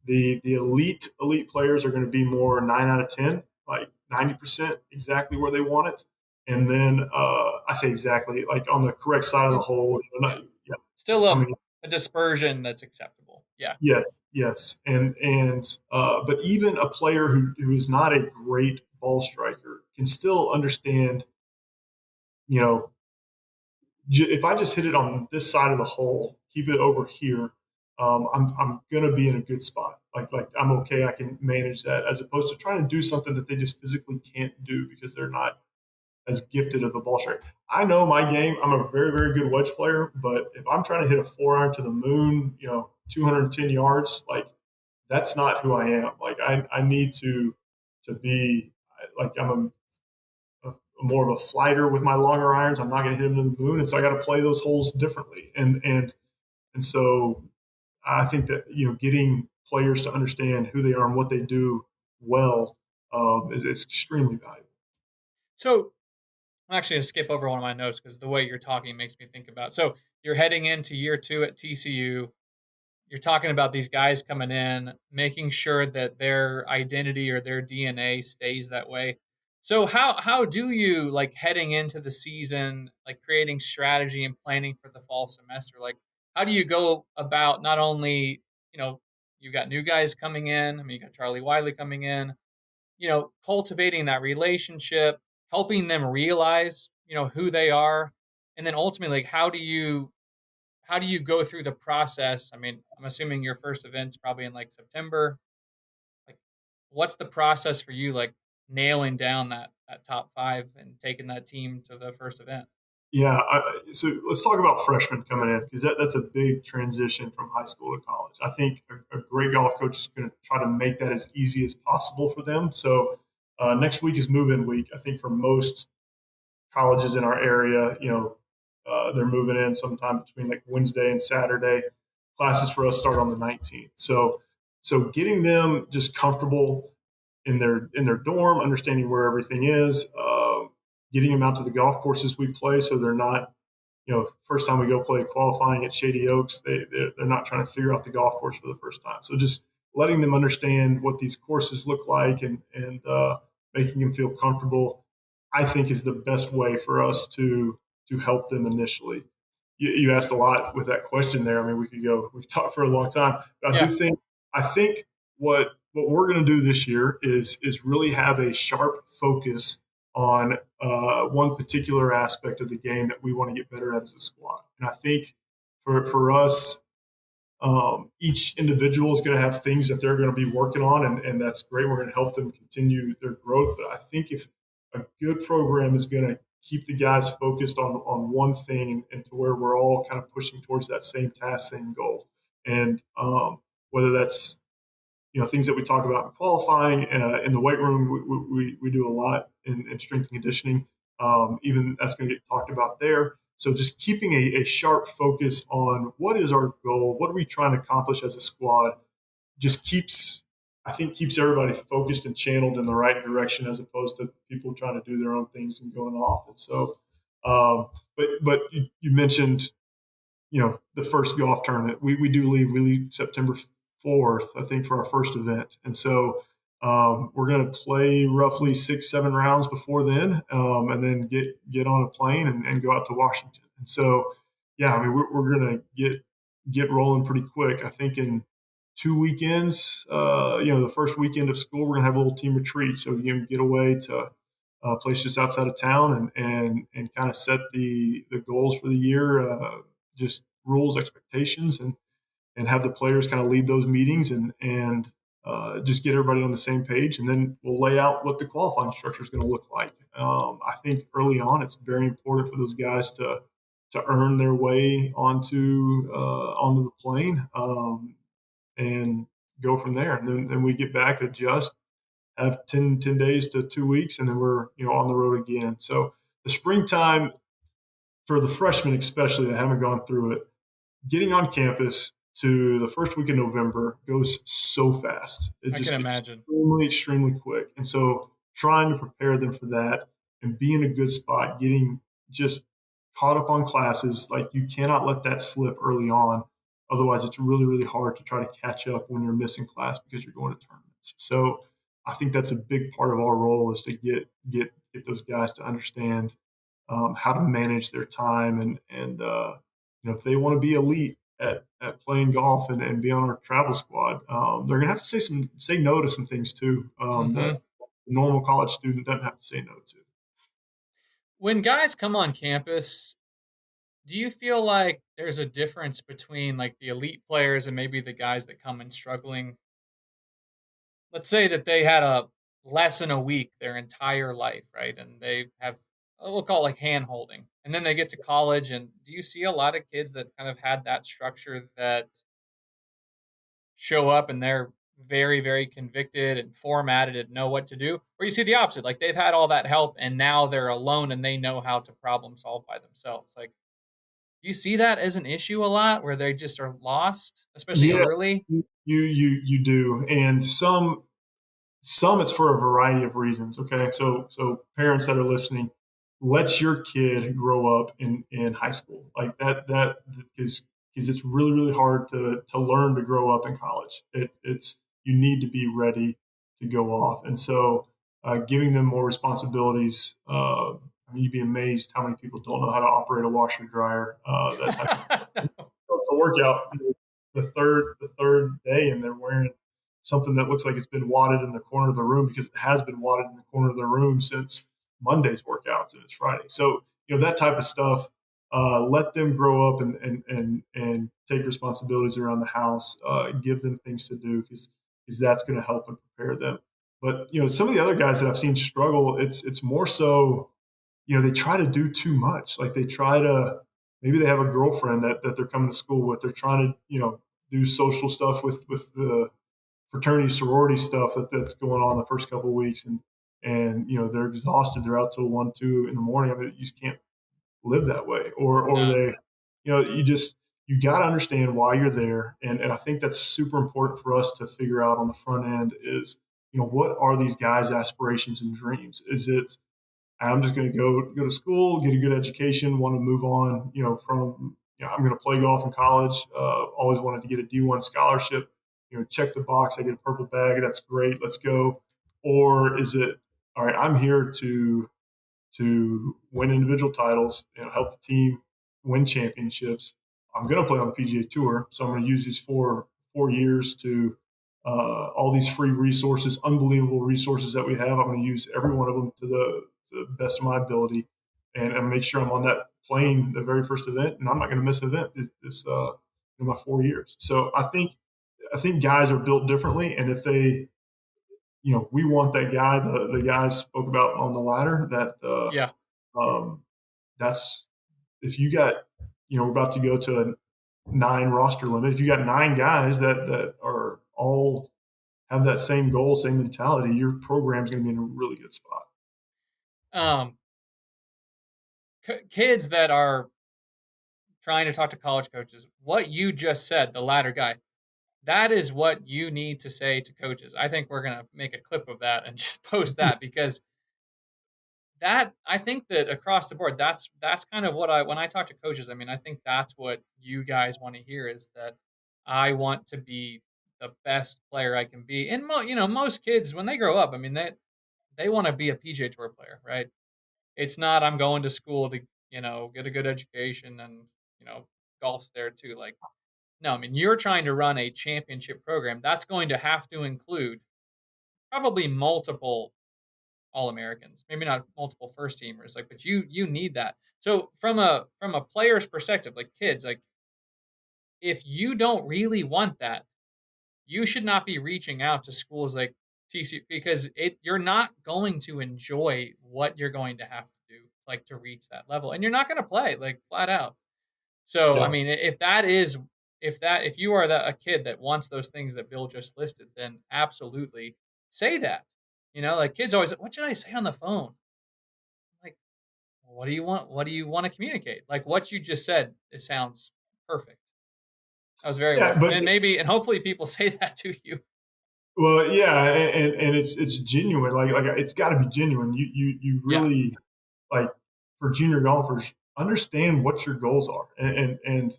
The elite players are going to be more 9 out of 10, like 90% exactly where they want it. And then I say exactly, like on the correct side of the hole. Yeah. Yeah, Still coming. a dispersion that's acceptable. Yeah. Yes, and but even a player who is not a great ball striker can still understand. You know, if I just hit it on this side of the hole, keep it over here, I'm gonna be in a good spot. Like I'm okay. I can manage that, as opposed to trying to do something that they just physically can't do because they're not as gifted of a ball striker. I know my game. I'm a very, very good wedge player, but if I'm trying to hit a 4-iron to the moon, 210 yards, like that's not who I am. Like I need to be like a more of a flighter with my longer irons. I'm not going to hit them to the moon, and so I got to play those holes differently. And so I think that getting players to understand who they are and what they do well is extremely valuable. So I'm actually going to skip over one of my notes because the way you're talking makes me think about. So you're heading into year 2 at TCU. You're talking about these guys coming in, making sure that their identity or their DNA stays that way. So how do you, like, heading into the season, like creating strategy and planning for the fall semester? Like how do you go about not only, you've got new guys coming in, I mean you got Charlie Wiley coming in, cultivating that relationship, helping them realize, who they are, and then ultimately, like, how do you go through the process? I mean, I'm assuming your first event's probably in like September. Like, what's the process for you, like nailing down that top 5 and taking that team to the first event? Yeah. So let's talk about freshmen coming in, because that's a big transition from high school to college. I think a great golf coach is going to try to make that as easy as possible for them. So next week is move-in week. I think for most colleges in our area, they're moving in sometime between like Wednesday and Saturday. Classes for us start on the 19th. So getting them just comfortable in their dorm, understanding where everything is, getting them out to the golf courses we play, so they're not, first time we go play qualifying at Shady Oaks, they're not trying to figure out the golf course for the first time. So just letting them understand what these courses look like, and making them feel comfortable, I think is the best way for us to help them initially. you asked a lot with that question there. I mean, we could talk for a long time. But Yeah. I think what we're going to do this year is really have a sharp focus on one particular aspect of the game that we want to get better at as a squad. And I think for us, each individual is going to have things that they're going to be working on, and that's great. We're going to help them continue their growth. But I think if a good program is going to keep the guys focused on one thing and to where we're all kind of pushing towards that same task, same goal. And whether that's things that we talk about in qualifying, in the weight room, we do a lot in strength and conditioning. Even that's going to get talked about there. So just keeping a sharp focus on what is our goal, what are we trying to accomplish as a squad, just keeps everybody focused and channeled in the right direction, as opposed to people trying to do their own things and going off. And so, but you mentioned, the first golf tournament. We leave September 4th, I think, for our first event. And so we're going to play roughly 6-7 rounds before then, and then get on a plane and go out to Washington. And so, yeah, I mean, we're going to get rolling pretty quick. I think in 2 weekends, the first weekend of school, we're going to have a little team retreat. So, get away to a place just outside of town and kind of set the goals for the year, just rules, expectations, and have the players kind of lead those meetings and just get everybody on the same page. And then we'll lay out what the qualifying structure is going to look like. I think early on, it's very important for those guys to earn their way onto the plane, and go from there. And then we get back, adjust, have 10 days to 2 weeks, and then we're on the road again. So the springtime for the freshmen, especially that haven't gone through it, getting on campus to the first week of November goes so fast. It I just can gets imagine. extremely, extremely quick. And so trying to prepare them for that and be in a good spot, getting just caught up on classes, like you cannot let that slip early on. Otherwise, it's really, really hard to try to catch up when you're missing class because you're going to tournaments. So I think that's a big part of our role, is to get those guys to understand how to manage their time, and if they want to be elite at playing golf and be on our travel squad, they're going to have to say no to some things too, that the normal college student doesn't have to say no to. When guys come on campus, do you feel like there's a difference between like the elite players and maybe the guys that come in struggling? Let's say that they had a lesson a week their entire life, right? And they have, we'll call it like hand holding. And then they get to college. And do you see a lot of kids that kind of had that structure that show up and they're very, very convicted and formatted and know what to do? Or you see the opposite, like they've had all that help and now they're alone and they know how to problem solve by themselves? Like, do you see that as an issue a lot, where they just are lost, especially Yeah, early? you do, and some it's for a variety of reasons. Okay, so parents that are listening, let your kid grow up in high school like that because it's really, really hard to learn to grow up in college. It's you need to be ready to go off, and so giving them more responsibilities. I mean, you'd be amazed how many people don't know how to operate a washer dryer. That type of stuff. It's a workout the third day, and they're wearing something that looks like it's been wadded in the corner of the room, because it has been wadded in the corner of the room since Monday's workouts, and it's Friday. So that type of stuff. Let them grow up and take responsibilities around the house. Give them things to do, because that's going to help and prepare them. But some of the other guys that I've seen struggle, it's more so they try to do too much. Like they try to, maybe they have a girlfriend that they're coming to school with. They're trying to do social stuff with the fraternity sorority stuff that's going on the first couple of weeks, and they're exhausted. They're out till 1-2 in the morning. I mean, you just can't live that way. Or No. they you got to understand why you're there, and I think that's super important for us to figure out on the front end is what are these guys' aspirations and dreams? Is it, I'm just going to go to school, get a good education, want to move on, from, I'm going to play golf in college, always wanted to get a D1 scholarship, check the box, I get a purple bag, that's great, let's go. Or is it, all right, I'm here to win individual titles, help the team win championships. I'm going to play on the PGA Tour, so I'm going to use these 4 years to all these free resources, unbelievable resources that we have. I'm going to use every one of them to the best of my ability, and make sure I'm on that plane the very first event, and I'm not going to miss an event in my 4 years. So I think guys are built differently, and if they, we want that guy, the guy I spoke about on the ladder, that Yeah. that's if you got, we're about to go to a 9 roster limit. If you got 9 guys that are all have that same goal, same mentality, your program's going to be in a really good spot. Kids that are trying to talk to college coaches, what you just said, the latter guy, that is what you need to say to coaches. I think we're going to make a clip of that and just post that, because that, I think that across the board, that's kind of what when I talk to coaches, I mean, I think that's what you guys want to hear, is that I want to be the best player I can be. And most kids, when they grow up, I mean, they want to be a PGA Tour player, right? It's not, I'm going to school to, get a good education and, golf's there too. Like, no, I mean, you're trying to run a championship program. That's going to have to include probably multiple All-Americans, maybe not multiple first teamers, like, but you need that. So from a player's perspective, like kids, like, if you don't really want that, you should not be reaching out to schools like TCU, because you're not going to enjoy what you're going to have to do, like, to reach that level, and you're not going to play, like, flat out. So, I Yeah. mean, if you are a kid that wants those things that Bill just listed, then absolutely say that. Like, kids always, what should I say on the phone? Like, well, what do you want? What do you want to communicate? Like what you just said, it sounds perfect. That was very well Yeah, said. but And hopefully people say that to you. well, yeah, and it's genuine. Like it's got to be genuine. You Yeah. really, like, for junior golfers, understand what your goals are, and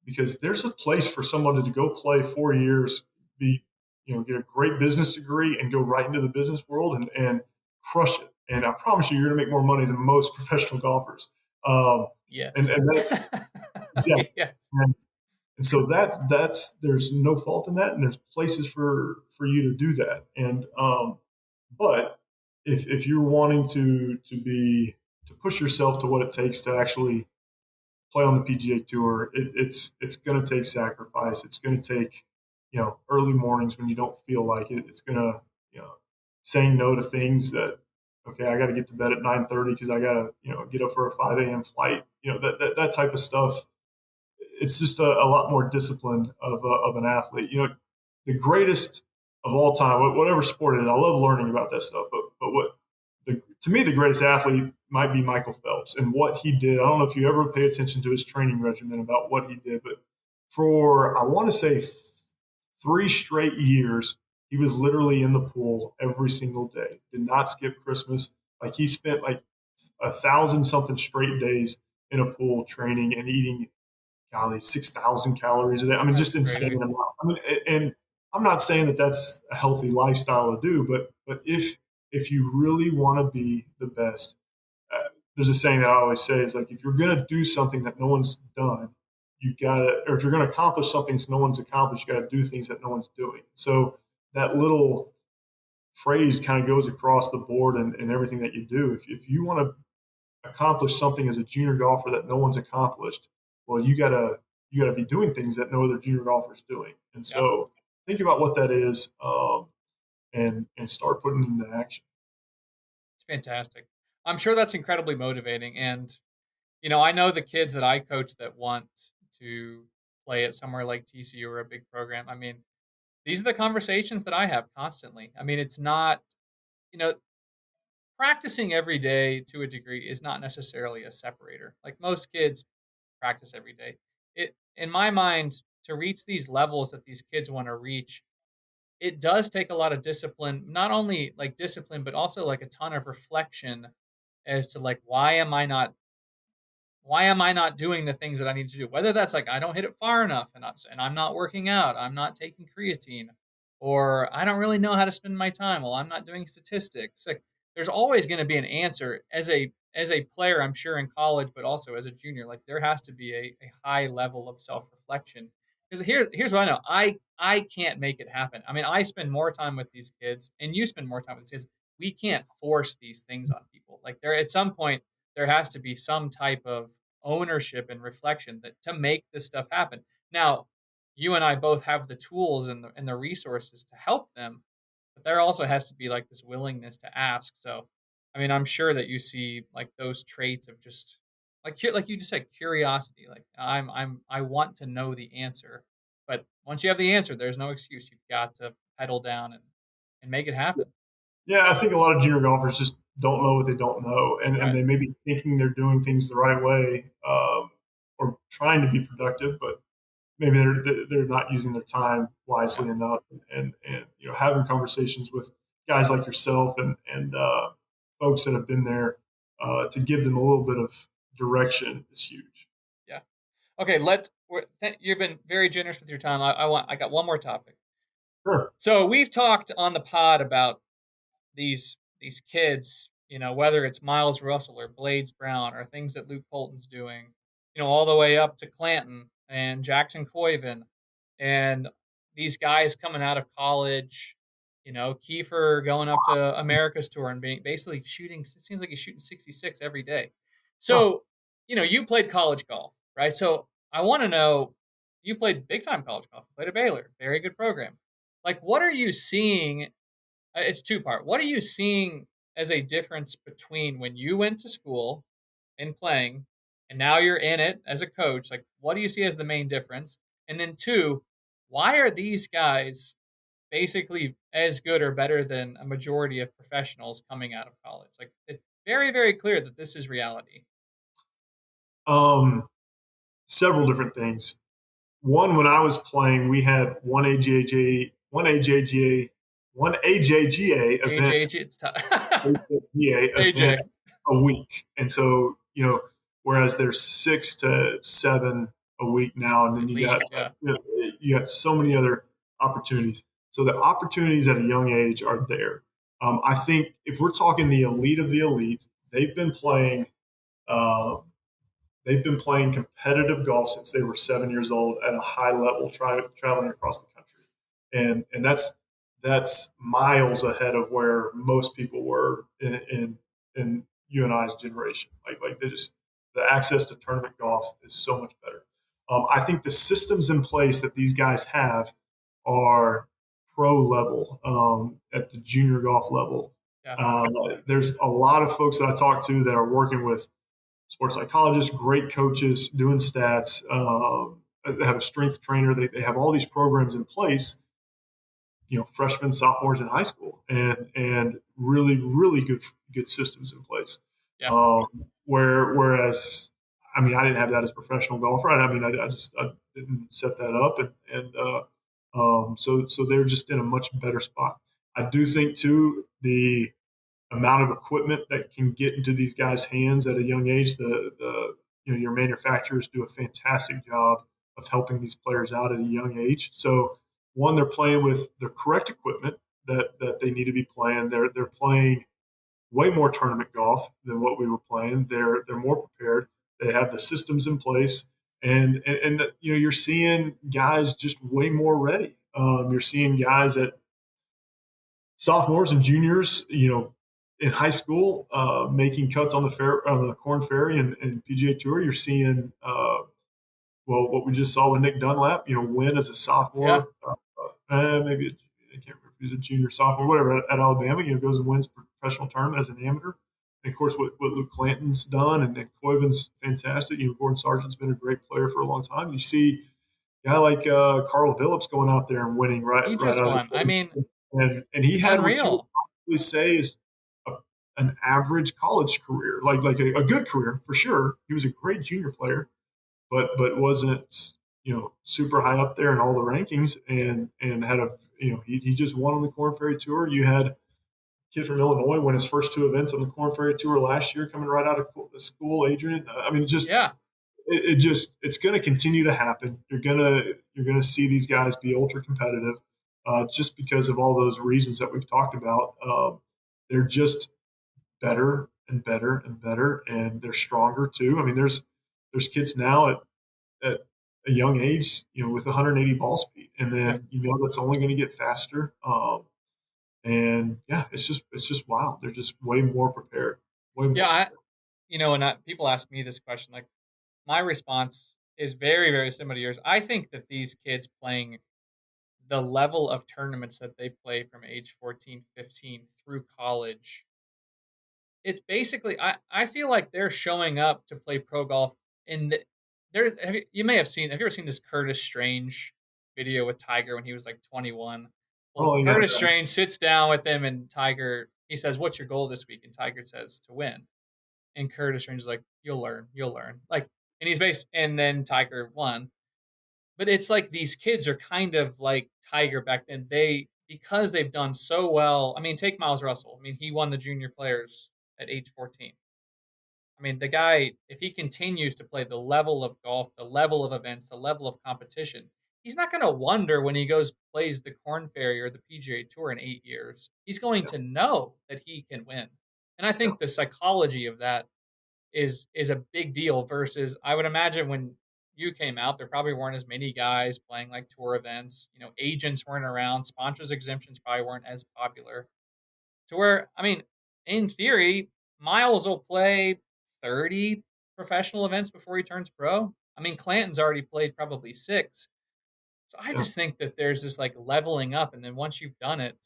because there's a place for someone to go play 4 years, be get a great business degree, and go right into the business world and crush it. And I promise you, you're going to make more money than most professional golfers. Yes. And that's exactly. Yes. And so that's there's no fault in that, and there's places for you to do that. And but if you're wanting to push yourself to what it takes to actually play on the PGA Tour, it's going to take sacrifice. It's going to take early mornings when you don't feel like it. It's going to saying no to things that, okay, I got to get to bed at 9:30 because I got to get up for a 5 a.m. flight. That type of stuff. It's just a lot more discipline of an athlete. The greatest of all time, whatever sport it is, I love learning about that stuff. But to me, the greatest athlete might be Michael Phelps and what he did. I don't know if you ever pay attention to his training regimen about what he did, but for, I want to say, 3 straight years, he was literally in the pool every single day. Did not skip Christmas. Like, he spent like 1,000 something straight days in a pool training and eating, golly, 6,000 calories a day. I mean, just insane amount. I mean, and I'm not saying that that's a healthy lifestyle to do, but if you really want to be the best, there's a saying that I always say is, like, if you're going to do something that no one's done, you gotta, or if you're going to accomplish something that no one's accomplished, you got to do things that no one's doing. So that little phrase kind of goes across the board in everything that you do. If you want to accomplish something as a junior golfer that no one's accomplished, well, you gotta be doing things that no other junior golfer's doing. And so think about what that is, and start putting it into action. It's fantastic. I'm sure that's incredibly motivating. And, I know the kids that I coach that want to play at somewhere like TCU or a big program. I mean, these are the conversations that I have constantly. I mean, it's not, you know, practicing every day to a degree is not necessarily a separator. Like, most kids practice every day. It, in my mind, to reach these levels that these kids want to reach, it does take a lot of discipline, not only like discipline, but also like a ton of reflection as to, like, why am I not doing the things that I need to do? Whether that's like, I don't hit it far enough, and I'm not working out, I'm not taking creatine, or I don't really know how to spend my time. Well, I'm not doing statistics. Like, there's always going to be an answer as a as a player, I'm sure in college, but also as a junior, like there has to be a high level of self reflection. Because here's what I know. I can't make it happen. I mean, I spend more time with these kids, and you spend more time with these kids. We can't force these things on people. Like there, at some point, there has to be some type of ownership and reflection that to make this stuff happen. Now, you and I both have the tools and the resources to help them, but there also has to be like this willingness to ask. So, I mean, I'm sure that you see like those traits of just like you just said, curiosity. Like I want to know the answer, but once you have the answer, there's no excuse. You've got to pedal down and make it happen. Yeah, I think a lot of junior golfers just don't know what they don't know, and Right. they may be thinking they're doing things the right way, or trying to be productive, but maybe they're not using their time Yeah. wisely enough, and having conversations with guys like yourself and folks that have been there to give them a little bit of direction is huge. Yeah. Okay. You've been very generous with your time. I got one more topic. Sure. So we've talked on the pod about these kids, whether it's Miles Russell or Blades Brown or things that Luke Polton's doing, all the way up to Clanton and Jackson Coyven and these guys coming out of college, Kiefer going up to America's Tour and being basically shooting. It seems like he's shooting 66 every day. Huh. So, you played college golf, right? So I want to know, you played big time college golf, you played at Baylor, very good program. Like, what are you seeing? It's two-part. What are you seeing as a difference between when you went to school and playing, and now you're in it as a coach? Like, what do you see as the main difference? And then two, why are these guys basically as good or better than a majority of professionals coming out of college? Like, it's very, very clear that this is reality. Several different things. One, when I was playing, we had one AJGA event, AJ, it's tough. AJGA AJ, event a week, and so whereas there's 6 to 7 a week now, and then at you got least, yeah. you got so many other opportunities. So the opportunities at a young age are there. I think if we're talking the elite of the elite, they've been playing. Uh, They've been playing competitive golf since they were 7 years old at a high level, traveling across the country, and that's miles ahead of where most people were in you and I's generation. Like they just the access to tournament golf is so much better. I think the systems in place that these guys have are pro level at the junior golf level. Yeah. There's a lot of folks that I talk to that are working with sports psychologists, great coaches doing stats, they have a strength trainer. They have all these programs in place, freshmen, sophomores in high school, and really, really good systems in place. Yeah. Whereas, I mean, I didn't have that as a professional golfer. I mean, I didn't set that up, so they're just in a much better spot. I do think too the amount of equipment that can get into these guys' hands at a young age. Your manufacturers do a fantastic job of helping these players out at a young age. So one, they're playing with the correct equipment that they need to be playing. They're playing way more tournament golf than what we were playing. They're more prepared. They have the systems in place, and you're seeing guys just way more ready. You're seeing guys that sophomores and juniors, in high school, making cuts on the Corn Ferry and PGA Tour. You're seeing, what we just saw with Nick Dunlap, win as a sophomore, maybe I can't remember if he's a junior, sophomore, whatever, at Alabama. Goes and wins professional tournament as an amateur. And of course, what Luke Clanton's done, and Coyven's fantastic. Gordon Sargent's been a great player for a long time. You see a guy like Carl Phillips going out there and winning He just won. I mean, and he had what you would unreal. probably say is an average college career, like a good career for sure. He was a great junior player, but wasn't super high up there in all the rankings, and had he just won on the Corn Ferry Tour. You had a kid from Illinois win his first 2 events on the Corn Ferry Tour last year, coming right out of the school, Adrian. I mean, just Yeah. it's going to continue to happen. You're gonna see these guys be ultra competitive, just because of all those reasons that we've talked about. They're just better and better and better, and they're stronger too. I mean, there's kids now at a young age, with 180 ball speed, and Right. then that's only going to get faster. And yeah, it's just wild. They're just way more prepared, way more Yeah, prepared. people ask me this question. Like, my response is very, very similar to yours. I think that these kids playing the level of tournaments that they play from age 14, 15 through college, it's basically I feel like they're showing up to play pro golf in the there you may have you ever seen this Curtis Strange video with Tiger when he was like 21? Well, Oh yeah, Curtis Strange sits down with him and Tiger, he says, "What's your goal this week?" And Tiger says, "To win." And Curtis Strange is like, "You'll learn, you'll learn." Like, and and then Tiger won. But it's like these kids are kind of like Tiger back then. Because they've done so well. I mean, take Miles Russell. I mean, he won the junior players at age 14. I mean, the guy, if he continues to play the level of golf, the level of events, the level of competition, he's not going to wonder when he goes plays the Corn Ferry or the PGA Tour in 8 years. He's going yeah, to know that he can win. And I yeah, think the psychology of that is a big deal versus I would imagine when you came out, there probably weren't as many guys playing like tour events. Agents weren't around, sponsors exemptions probably weren't as popular. To where, I mean, in theory, Miles will play 30 professional events before he turns pro. I mean, Clanton's already played probably six. So I yeah, just think that there's this like leveling up, and then once you've done it,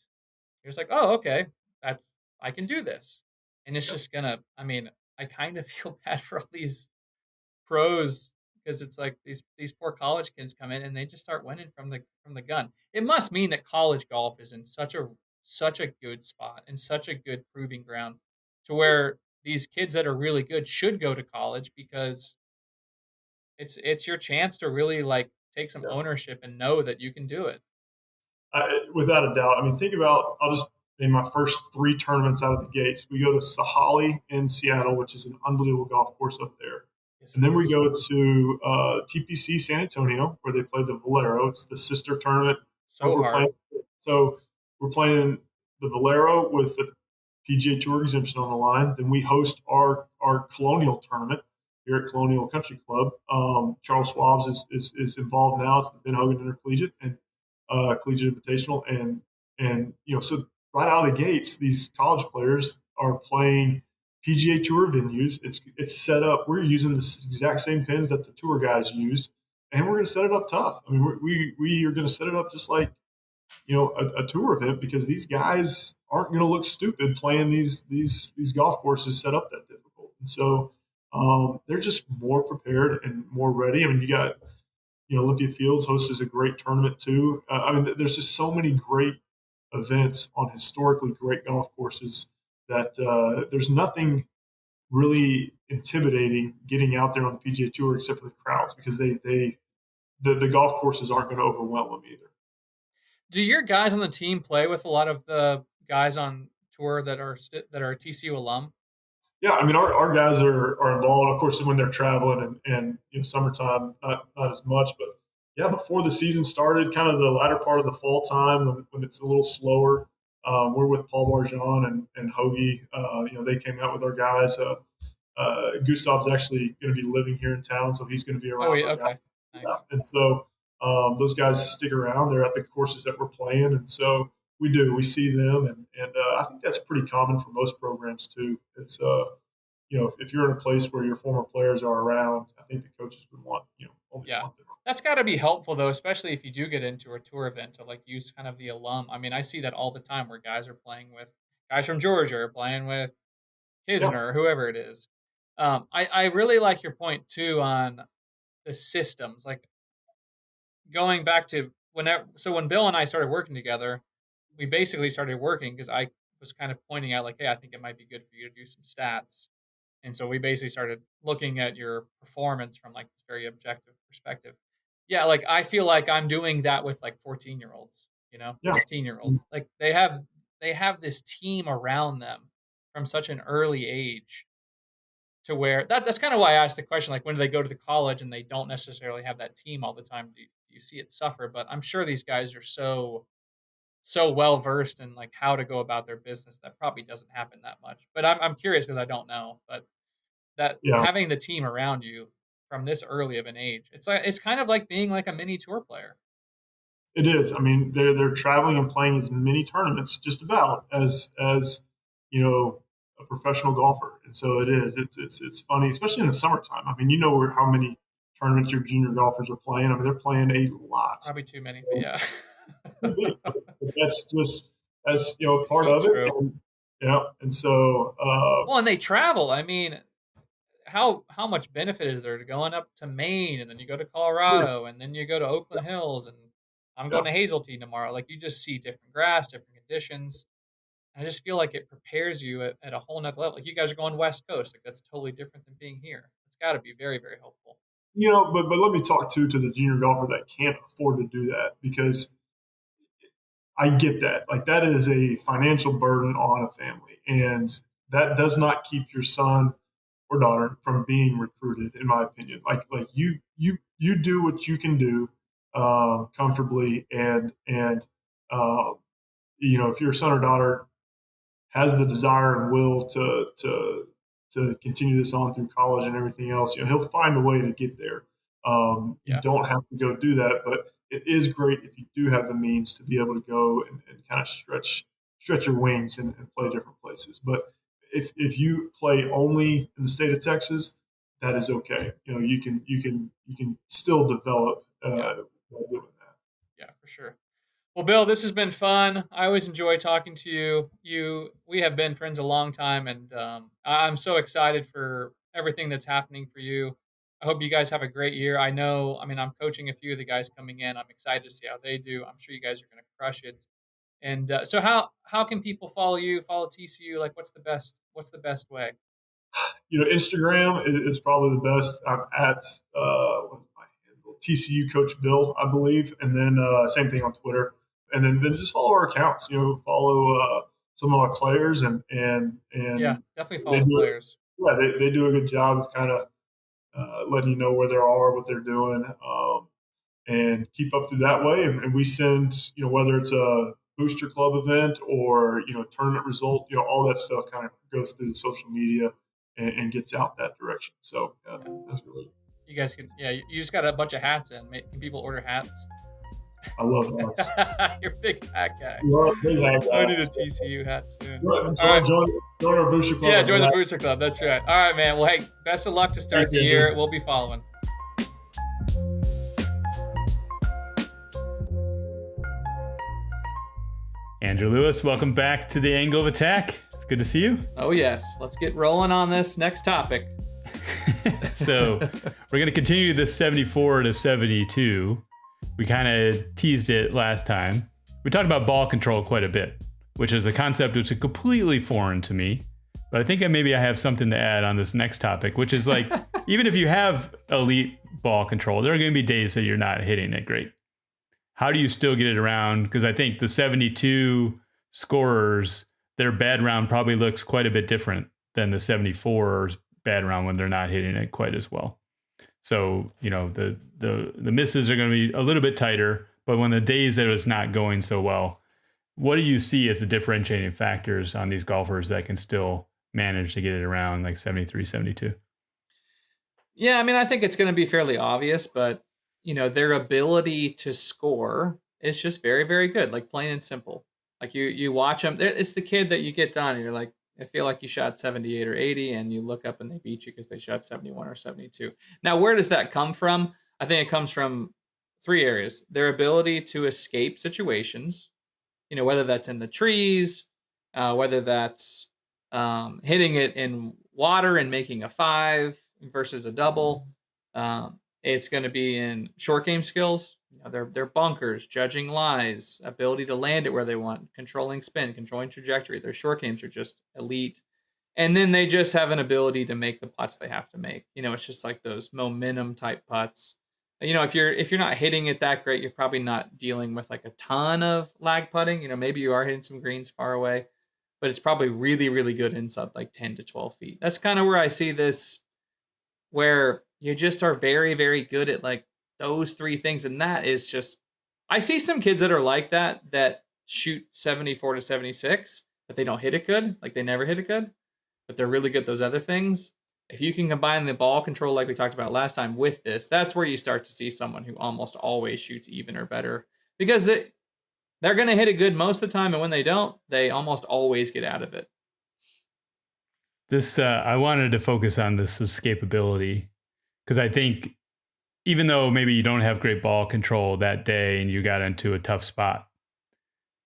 you're just like, oh, okay, that's I can do this, and it's yeah. just gonna. I mean, I kind of feel bad for all these pros because it's like these poor college kids come in and they just start winning from the gun. It must mean that college golf is in such a good spot and such a good proving ground to where these kids that are really good should go to college because it's your chance to really like take some Yeah. ownership and know that you can do it. Without a doubt. I mean, think about, I'll just name my first three tournaments out of the gates. We go to Sahali in Seattle, which is an unbelievable golf course up there. Yes, And it then we is. go to TPC San Antonio, where they play the Valero. It's the sister tournament. So We're playing, hard. so we're playing the Valero with the PGA Tour exemption on the line. Then we host our Colonial tournament here at Colonial Country Club. Charles Schwab's is involved now. It's the Ben Hogan Intercollegiate and Collegiate Invitational, and so right out of the gates, these college players are playing PGA Tour venues. It's set up. We're using the exact same pins that the tour guys used, and we're going to set it up tough. I mean, we are going to set it up just like a tour event because these guys aren't going to look stupid playing these golf courses set up that difficult. And so they're just more prepared and more ready. I mean, you got Olympia Fields hosts a great tournament too. I mean, there's just so many great events on historically great golf courses that there's nothing really intimidating getting out there on the PGA Tour except for the crowds because the golf courses aren't going to overwhelm them either. Do your guys on the team play with a lot of the guys on tour that are TCU alum? Yeah, I mean, our guys are involved, of course, when they're traveling and summertime, not as much, but yeah, before the season started, kind of the latter part of the fall time when it's a little slower, we're with Paul Barjon and Hoagie. They came out with our guys. Gustav's actually going to be living here in town, so he's going to be Oh, around yeah. our guys. Okay. Yeah. Nice. And so those guys stick around. They're at the courses that we're playing, and so we do. We see them, and I think that's pretty common for most programs too. It's if you're in a place where your former players are around, I think the coaches would want only Yeah. want them. That's got to be helpful though, especially if you do get into a tour event to like use kind of the alum. I mean, I see that all the time where guys are playing with guys from Georgia or playing with Yeah, Kisner or whoever it is. I really like your point too on the systems. Like going back to when Bill and I started working together, we basically started working because I was kind of pointing out like, hey, I think it might be good for you to do some stats. And so we basically started looking at your performance from like this very objective perspective. Yeah, like I feel like I'm doing that with like 14-year-olds, yeah, 15-year-olds. Like they have this team around them from such an early age to where that's kind of why I asked the question, like when do they go to the college and they don't necessarily have that team all the time? Do you see it suffer? But I'm sure these guys are so so well versed in like how to go about their business that probably doesn't happen that much. But I'm curious because I don't know. But that Yeah, having the team around you from this early of an age, it's kind of like being like a mini tour player. it is. I mean, they're traveling and playing as many tournaments just about as a professional golfer, and so it is. It's funny, especially in the summertime. I mean, how many tournaments your junior golfers are playing. I mean, they're playing a lot. Probably too many, but yeah. But that's part True, of it. true. And, yeah, and so Well, and they travel. I mean, how much benefit is there to going up to Maine and then you go to Colorado and then you go to Oakland Hills and I'm yeah. going to Hazeltine tomorrow. Like you just see different grass, different conditions. I just feel like it prepares you at a whole nother level. Like you guys are going West Coast. Like that's totally different than being here. It's got to be very, very helpful. But let me talk to the junior golfer that can't afford to do that, because I get that. Like that is a financial burden on a family, and that does not keep your son or daughter from being recruited, in my opinion. Like you do what you can do comfortably, and if your son or daughter has the desire and will to continue this on through college and everything else, he'll find a way to get there. You Yeah. don't have to go do that, but it is great if you do have the means to be able to go and kind of stretch your wings and play different places. But if you play only in the state of Texas, that is okay. You can still develop Yeah. by doing that. Yeah, for sure. Well, Bill, this has been fun. I always enjoy talking to you. We have been friends a long time, and I'm so excited for everything that's happening for you. I hope you guys have a great year. I know, I mean, I'm coaching a few of the guys coming in. I'm excited to see how they do. I'm sure you guys are going to crush it. And so, how can people follow you? Follow TCU? Like, what's the best way? Instagram is probably the best. I'm at what is my handle? TCU Coach Bill, I believe, and then same thing on Twitter. And then just follow our accounts. Follow some of our players, Yeah, and definitely they follow the do it. players. Yeah, they do a good job of kind of letting you know where they are, what they're doing, and keep up through that way. And we send, whether it's a booster club event or tournament result, all that stuff kind of goes through the social media and gets out that direction. So that's really, You guys can, yeah. You just got a bunch of hats in. Can people order hats? I love that. You're a big hat guy. I need a TCU hat soon. Join, All right. join our booster club. Yeah, join the Booster Club. That's right. All right, man. Well, hey, best of luck to start Thanks, the Andrew. year. We'll be following. Andrew Lewis, welcome back to the Angle of Attack. It's good to see you. Oh, yes. Let's get rolling on this next topic. So we're going to continue the 74 to 72. We kind of teased it last time. We talked about ball control quite a bit, which is a concept which is completely foreign to me. But I think maybe I have something to add on this next topic, which is like, even if you have elite ball control, there are going to be days that you're not hitting it great. How do you still get it around? Because I think the 72 scorers, their bad round probably looks quite a bit different than the 74's bad round when they're not hitting it quite as well. So, the misses are going to be a little bit tighter, but when the days that it's not going so well, what do you see as the differentiating factors on these golfers that can still manage to get it around like 73, 72? Yeah, I mean, I think it's going to be fairly obvious, but, their ability to score is just very, very good, like plain and simple. Like you watch them, it's the kid that you get done and you're like, I feel like you shot 78 or 80 and you look up and they beat you because they shot 71 or 72. Now, where does that come from? I think it comes from three areas. Their ability to escape situations, whether that's in the trees, whether that's hitting it in water and making a 5 versus a double. It's going to be in short game skills. Their bunkers, judging lies, ability to land it where they want, controlling spin, controlling trajectory. Their short games are just elite. And then they just have an ability to make the putts they have to make. It's just like those momentum type putts. If you're not hitting it that great, you're probably not dealing with like a ton of lag putting. Maybe you are hitting some greens far away, but it's probably really, really good inside like 10 to 12 feet. That's kind of where I see this, where you just are very, very good at like those three things. And that is just, I see some kids that are like that shoot 74 to 76, but they don't hit it good, like they never hit it good, but they're really good at those other things. If you can combine the ball control like we talked about last time with this, that's where you start to see someone who almost always shoots even or better, because they're going to hit it good most of the time, and when they don't, they almost always get out of it. This I wanted to focus on this escapability, because I think even though maybe you don't have great ball control that day and you got into a tough spot,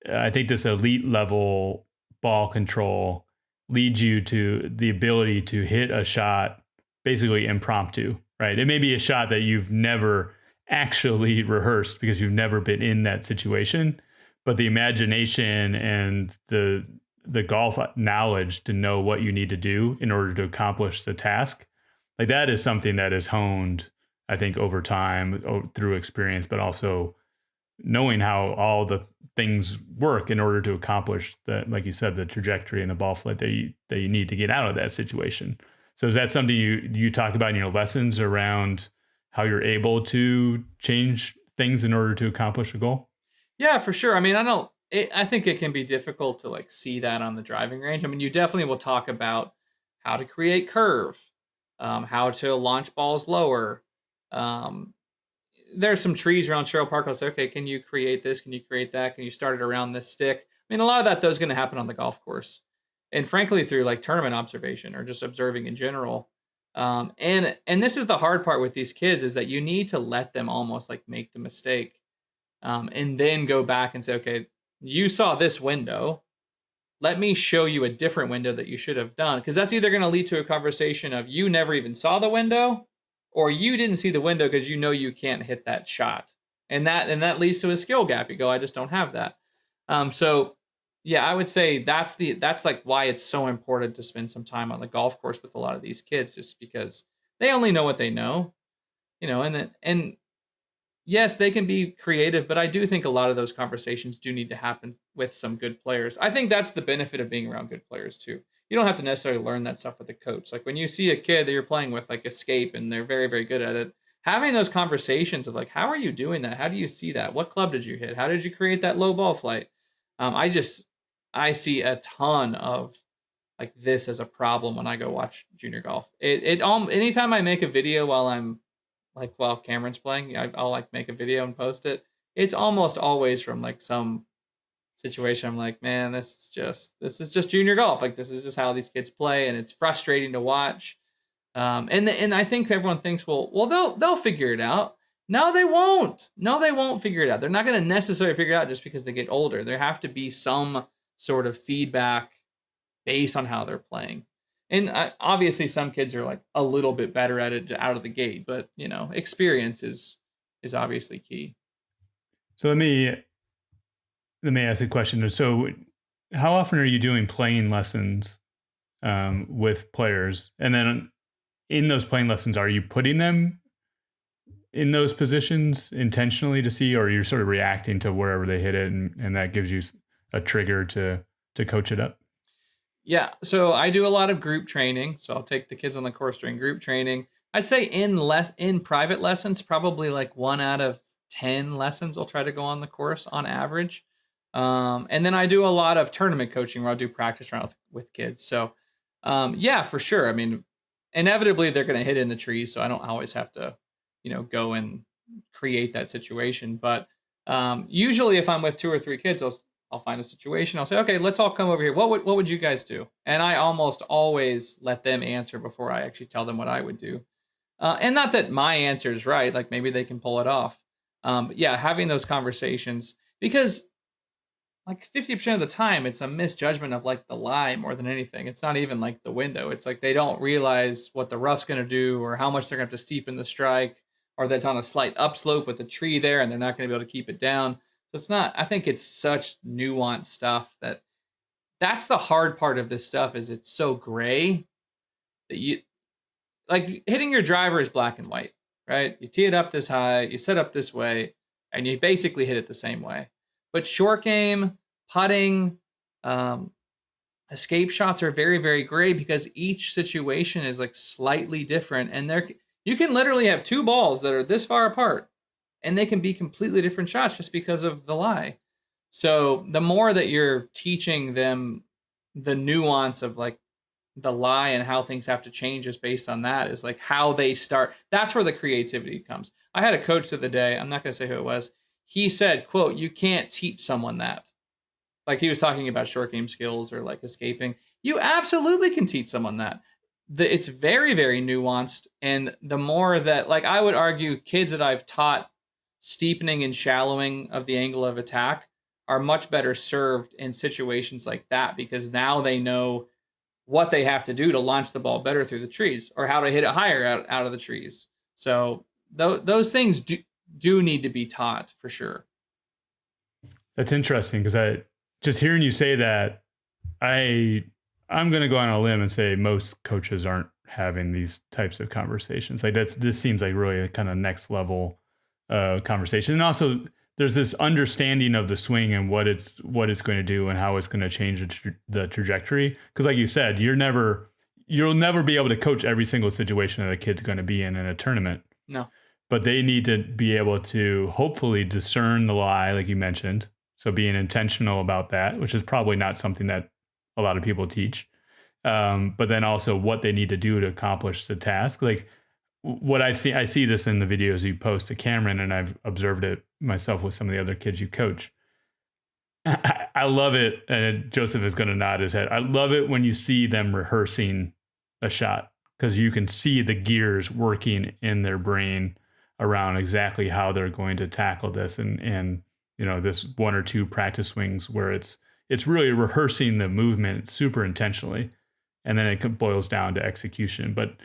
I think this elite level ball control leads you to the ability to hit a shot basically impromptu, right? It may be a shot that you've never actually rehearsed because you've never been in that situation, but the imagination and the golf knowledge to know what you need to do in order to accomplish the task, like that is something that is honed, I think, over time through experience, but also knowing how all the things work in order to accomplish that, like you said, the trajectory and the ball flight that you need to get out of that situation. So is that something you talk about in your lessons around how you're able to change things in order to accomplish a goal? Yeah, for sure. I mean, I think it can be difficult to like see that on the driving range. I mean, you definitely will talk about how to create curve, how to launch balls lower. There's some trees around Sherrill Park. I'll say, okay, can you create this? Can you create that? Can you start it around this stick? I mean, a lot of that though is going to happen on the golf course, and frankly, through like tournament observation or just observing in general. And this is the hard part with these kids, is that you need to let them almost like make the mistake, and then go back and say, okay, you saw this window. Let me show you a different window that you should have done, because that's either going to lead to a conversation of you never even saw the window, or you didn't see the window because you know you can't hit that shot, and that leads to a skill gap. You go, I just don't have that. So yeah, I would say that's like why it's so important to spend some time on the golf course with a lot of these kids, just because they only know what they know, and yes, they can be creative, but I do think a lot of those conversations do need to happen with some good players. I think that's the benefit of being around good players too. You don't have to necessarily learn that stuff with a coach. Like when you see a kid that you're playing with, like escape, and they're very, very good at it, having those conversations of like, how are you doing that? How do you see that? What club did you hit? How did you create that low ball flight? I see a ton of like this as a problem when I go watch junior golf. Anytime I make a video while Cameron's playing, I'll like make a video and post it. It's almost always from like some situation. I'm like, man, this is just junior golf. Like this is just how these kids play, and it's frustrating to watch. And I think everyone thinks, well, they'll figure it out. No, they won't. No, they won't figure it out. They're not going to necessarily figure it out just because they get older. There have to be some sort of feedback based on how they're playing. And obviously some kids are like a little bit better at it out of the gate, but experience is obviously key. So let me ask a question. So how often are you doing playing lessons with players? And then in those playing lessons, are you putting them in those positions intentionally to see, or you're sort of reacting to wherever they hit it, and that gives you a trigger to coach it up? Yeah, so I do a lot of group training. So I'll take the kids on the course during group training. I'd say in private lessons, probably like 1 out of 10 lessons I'll try to go on the course on average. And then I do a lot of tournament coaching where I'll do practice rounds with kids. So yeah, for sure. I mean, inevitably they're going to hit in the trees, so I don't always have to, go and create that situation. But usually if I'm with 2 or 3 kids, I'll find a situation. I'll say, okay, let's all come over here. What would you guys do? And I almost always let them answer before I actually tell them what I would do. And not that my answer is right. Like maybe they can pull it off. But yeah, having those conversations, because like 50% of the time it's a misjudgment of like the lie more than anything. It's not even like the window. It's like they don't realize what the rough's going to do, or how much they're going to have to steepen the strike, or that's on a slight upslope with a tree there and they're not going to be able to keep it down. So it's not, I think it's such nuanced stuff that's the hard part of this stuff, is it's so gray that you like hitting your driver is black and white, right? You tee it up this high, you set up this way, and you basically hit it the same way. But short game, putting, escape shots are very, very gray, because each situation is like slightly different. And you can literally have 2 balls that are this far apart, and they can be completely different shots just because of the lie. So the more that you're teaching them the nuance of like the lie and how things have to change is based on that, is like how they start. That's where the creativity comes. I had a coach the other day, I'm not going to say who it was. He said, quote, "You can't teach someone that." Like he was talking about short game skills or like escaping. You absolutely can teach someone that. It's very, very nuanced. And the more that, like, I would argue kids that I've taught steepening and shallowing of the angle of attack are much better served in situations like that, because now they know what they have to do to launch the ball better through the trees, or how to hit it higher out of the trees. So those things do need to be taught for sure. That's interesting, because I just hearing you say that, I'm going to go on a limb and say most coaches aren't having these types of conversations. Like this seems like really a kind of next level conversation. And also there's this understanding of the swing and what it's going to do and how it's going to change the trajectory. Because like you said, you'll never be able to coach every single situation that a kid's going to be in a tournament. No. But they need to be able to hopefully discern the lie, like you mentioned. So being intentional about that, which is probably not something that a lot of people teach. But then also what they need to do to accomplish the task. Like what I see this in the videos you post to Cameron, and I've observed it myself with some of the other kids you coach. I love it. And Joseph is going to nod his head. I love it when you see them rehearsing a shot, because you can see the gears working in their brain around exactly how they're going to tackle this. And this one or two practice swings where it's really rehearsing the movement super intentionally. And then it boils down to execution. But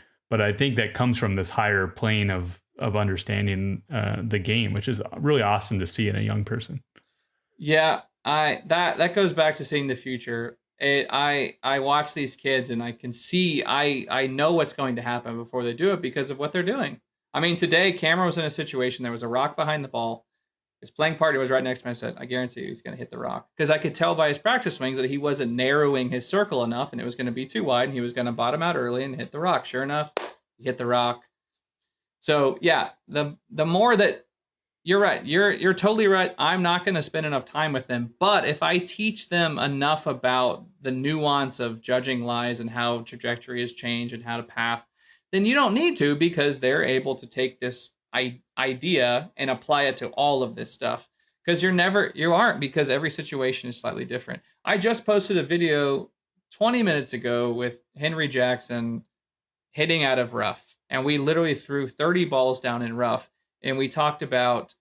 I think that comes from this higher plane of understanding the game, which is really awesome to see in a young person. Yeah, that goes back to seeing the future. I watch these kids and I can see, I know what's going to happen before they do it because of what they're doing. I mean, today Cameron was in a situation, there was a rock behind the ball. His playing partner was right next to me. I said, "I guarantee you he's going to hit the rock." Because I could tell by his practice swings that he wasn't narrowing his circle enough, and it was going to be too wide, and he was going to bottom out early and hit the rock. Sure enough, he hit the rock. So yeah, the more that, you're right. You're totally right. I'm not going to spend enough time with them. But if I teach them enough about the nuance of judging lies and how trajectory has changed and how to path, then you don't need to, because they're able to take this idea and apply it to all of this stuff. Because you aren't, because every situation is slightly different. I just posted a video 20 minutes ago with Henry Jackson hitting out of rough. And we literally threw 30 balls down in rough. And we talked about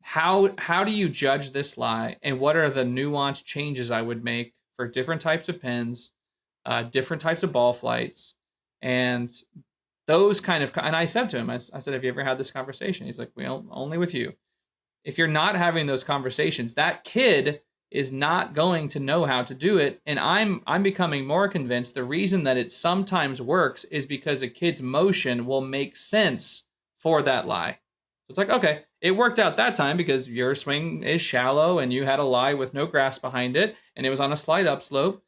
how do you judge this lie, and what are the nuanced changes I would make for different types of pins, different types of ball flights, and those kind of. And I said to him, I said, "Have you ever had this conversation?" He's like, "Well, only with you." If you're not having those conversations, that kid is not going to know how to do it. And I'm becoming more convinced the reason that it sometimes works is because a kid's motion will make sense for that lie. So it's like, okay, it worked out that time because your swing is shallow and you had a lie with no grass behind it and it was on a slight upslope.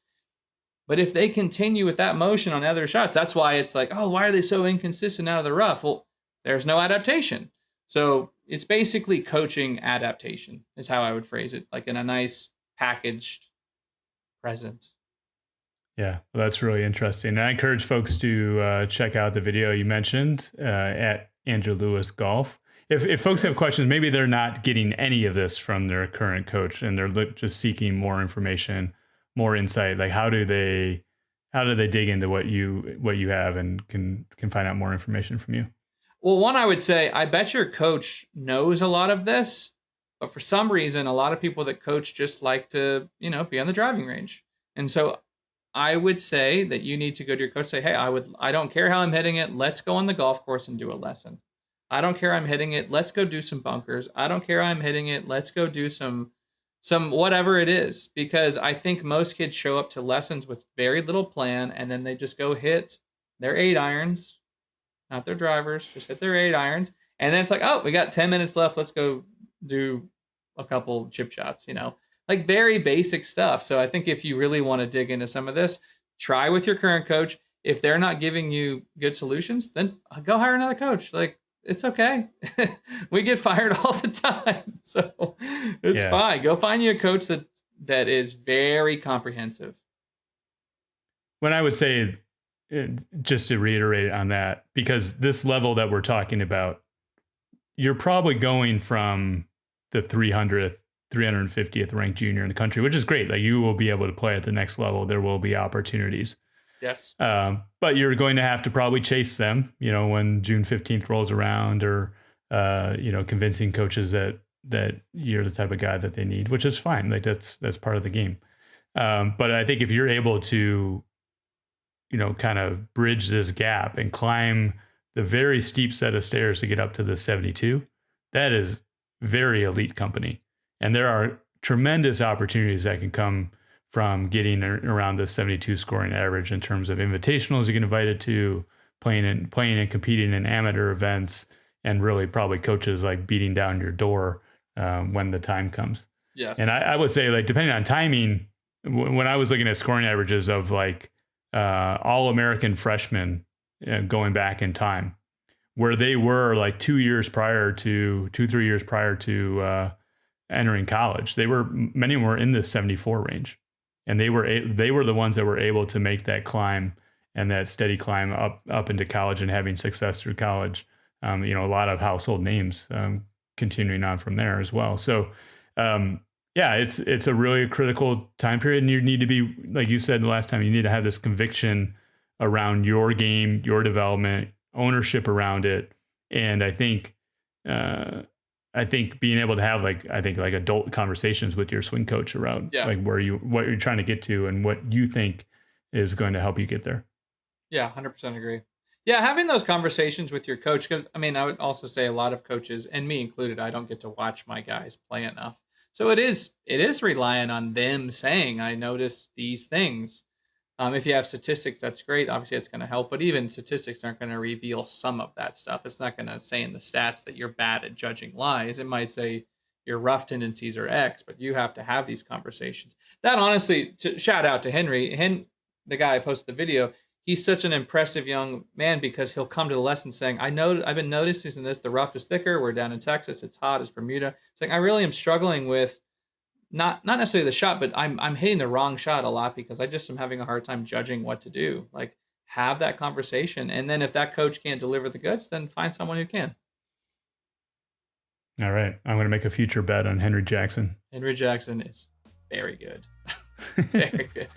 But if they continue with that motion on other shots, that's why it's like, oh, why are they so inconsistent out of the rough? Well, there's no adaptation. So it's basically coaching adaptation is how I would phrase it, like in a nice packaged present. Yeah, well, that's really interesting. And I encourage folks to check out the video you mentioned at Andrew Lewis Golf. If folks have questions, maybe they're not getting any of this from their current coach and they're just seeking more information, more insight. Like how do they dig into what you have and can find out more information from you? Well, one, I would say, I bet your coach knows a lot of this, but for some reason, a lot of people that coach just like to, be on the driving range. And so I would say that you need to go to your coach and say, "Hey, I don't care how I'm hitting it. Let's go on the golf course and do a lesson. I don't care I'm hitting it. Let's go do some bunkers. I don't care I'm hitting it. Let's go do some whatever it is." Because I think most kids show up to lessons with very little plan, and then they just go hit their 8-irons, not their drivers, just hit their 8-irons. And then it's like, oh, we got 10 minutes left. Let's go do a couple chip shots, like very basic stuff. So I think if you really want to dig into some of this, try with your current coach. If they're not giving you good solutions, then go hire another coach. Like, it's okay. We get fired all the time. So it's fine. Go find you a coach that is very comprehensive. When I would say, just to reiterate on that, because this level that we're talking about, you're probably going from the 300th, 350th ranked junior in the country, which is great. Like, you will be able to play at the next level. There will be opportunities. Yes. But you're going to have to probably chase them, when June 15th rolls around, or, convincing coaches that you're the type of guy that they need, which is fine. Like, that's part of the game. But I think if you're able to, kind of bridge this gap and climb the very steep set of stairs to get up to the 72, that is very elite company. And there are tremendous opportunities that can come from getting around the 72 scoring average in terms of invitationals you get invited to, playing and competing in amateur events, and really probably coaches like beating down your door when the time comes. Yes. And I would say, like, depending on timing, when I was looking at scoring averages of like all-American freshmen going back in time, where they were like 3 years prior to entering college, many of them were in the 74 range, and they were the ones that were able to make that climb and that steady climb up into college and having success through college. A lot of household names continuing on from there as well. So it's a really critical time period, and you need to be, like you said the last time, you need to have this conviction around your game, your development, ownership around it. And I think being able to have like adult conversations with your swing coach around like what you're trying to get to and what you think is going to help you get there. Yeah, 100% agree. Yeah, having those conversations with your coach, because I would also say a lot of coaches, and me included, I don't get to watch my guys play enough. So it is relying on them saying, I noticed these things. If you have statistics, that's great. Obviously, it's going to help. But even statistics aren't going to reveal some of that stuff. It's not going to say in the stats that you're bad at judging lies. It might say your rough tendencies are X, but you have to have these conversations. That honestly, shout out to Henry, the guy I posted the video. He's such an impressive young man because he'll come to the lesson saying, I've been noticing this, the rough is thicker. We're down in Texas. It's hot. It's Bermuda. It's like, I really am struggling with not necessarily the shot, but I'm hitting the wrong shot a lot because I just am having a hard time judging what to do. Like, have that conversation. And then if that coach can't deliver the goods, then find someone who can. All right. I'm going to make a future bet on Henry Jackson. Henry Jackson is very good. Very good.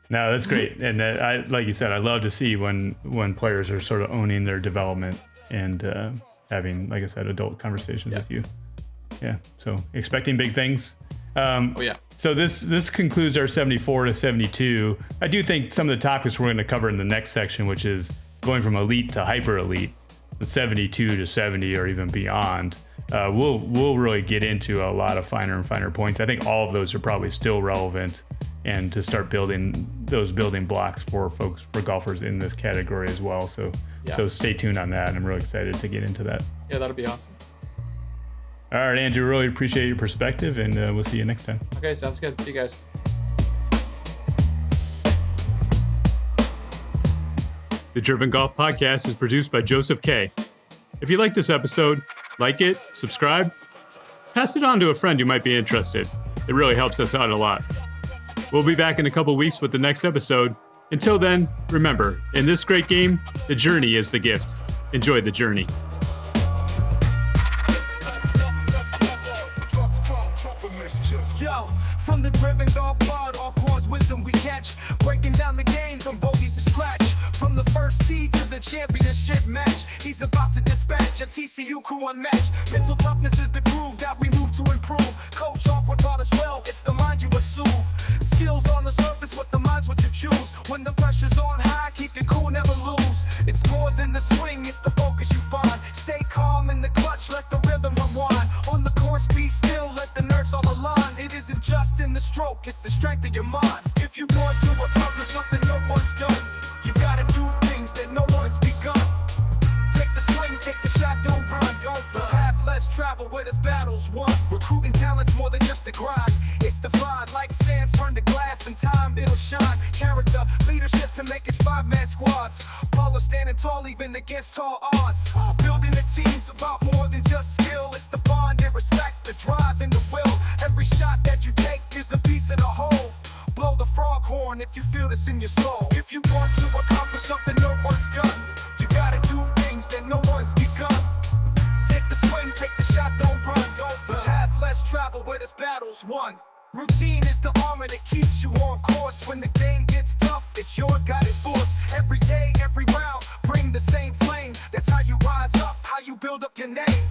No, that's great. And I, like you said, I love to see when players are sort of owning their development and having, like I said, adult conversations with you. Yeah. So expecting big things. So this concludes our 74 to 72. I do think some of the topics we're going to cover in the next section, which is going from elite to hyper elite, the 72 to 70 or even beyond. We'll really get into a lot of finer and finer points. I think all of those are probably still relevant, and to start building those building blocks for golfers in this category as well. So stay tuned on that. I'm really excited to get into that. Yeah, that'll be awesome. All right, Andrew, really appreciate your perspective, and we'll see you next time. Okay, sounds good. See you guys. The Driven Golf Podcast is produced by Joseph K. If you like this episode, like it, subscribe, pass it on to a friend who might be interested. It really helps us out a lot. We'll be back in a couple weeks with the next episode. Until then, remember, in this great game, the journey is the gift. Enjoy the journey. Yo, from the Driven Golf Pod, Allcorn's wisdom we catch, breaking down the game from bogeys to scratch. From the first tee to the championship match, he's about to dispatch a TCU crew unmatched. Mental toughness is the groove that we move to improve. Coach Allcorn taught us well, it's the mind you assume. Skills on the surface, but the mind's what you choose. When the pressure's on high, keep it cool, never lose. It's more than the swing, it's the focus you find. Stay calm in the clutch, let the rhythm unwind. On the course, be still, let the nerves all align. It isn't just in the stroke, it's the strength of your mind. If you want to accomplish something no one's done, you gotta do things that no one's begun. Take the swing, take the shot, don't run. The path less traveled where there's battles won. Recruiting talent's more than just a grind. It's defined like sand turned to glass. In time it'll shine. Character, leadership to make it 5-man squads. Ballers standing tall even against tall odds. Building a team's about more than just skill. It's the bond and respect, the drive and the will. Every shot that you take is a piece of the whole. Blow the frog horn if you feel this in your soul. If you want to accomplish something no one's done, you gotta do things that no one's begun. Take the swing, take the shot, don't run. The path less traveled where this battle's won. Routine is the armor that keeps you on course. When the game gets tough, it's your guided force. Every day, every round, bring the same flame. That's how you rise up, how you build up your name.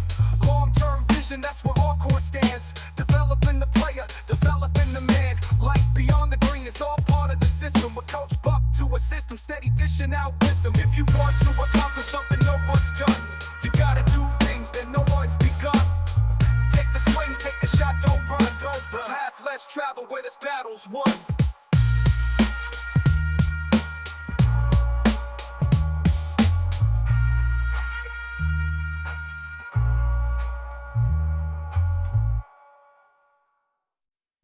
Long-term vision, that's where Allcorn stands. Developing the player, developing the man. Life beyond the green is all part of the system. With Coach Buck to a system, steady dishing out wisdom. If you want to accomplish something no one's done, you gotta do things that no one's begun. Take the swing, take the shot, don't run. The path less traveled where this battle's won.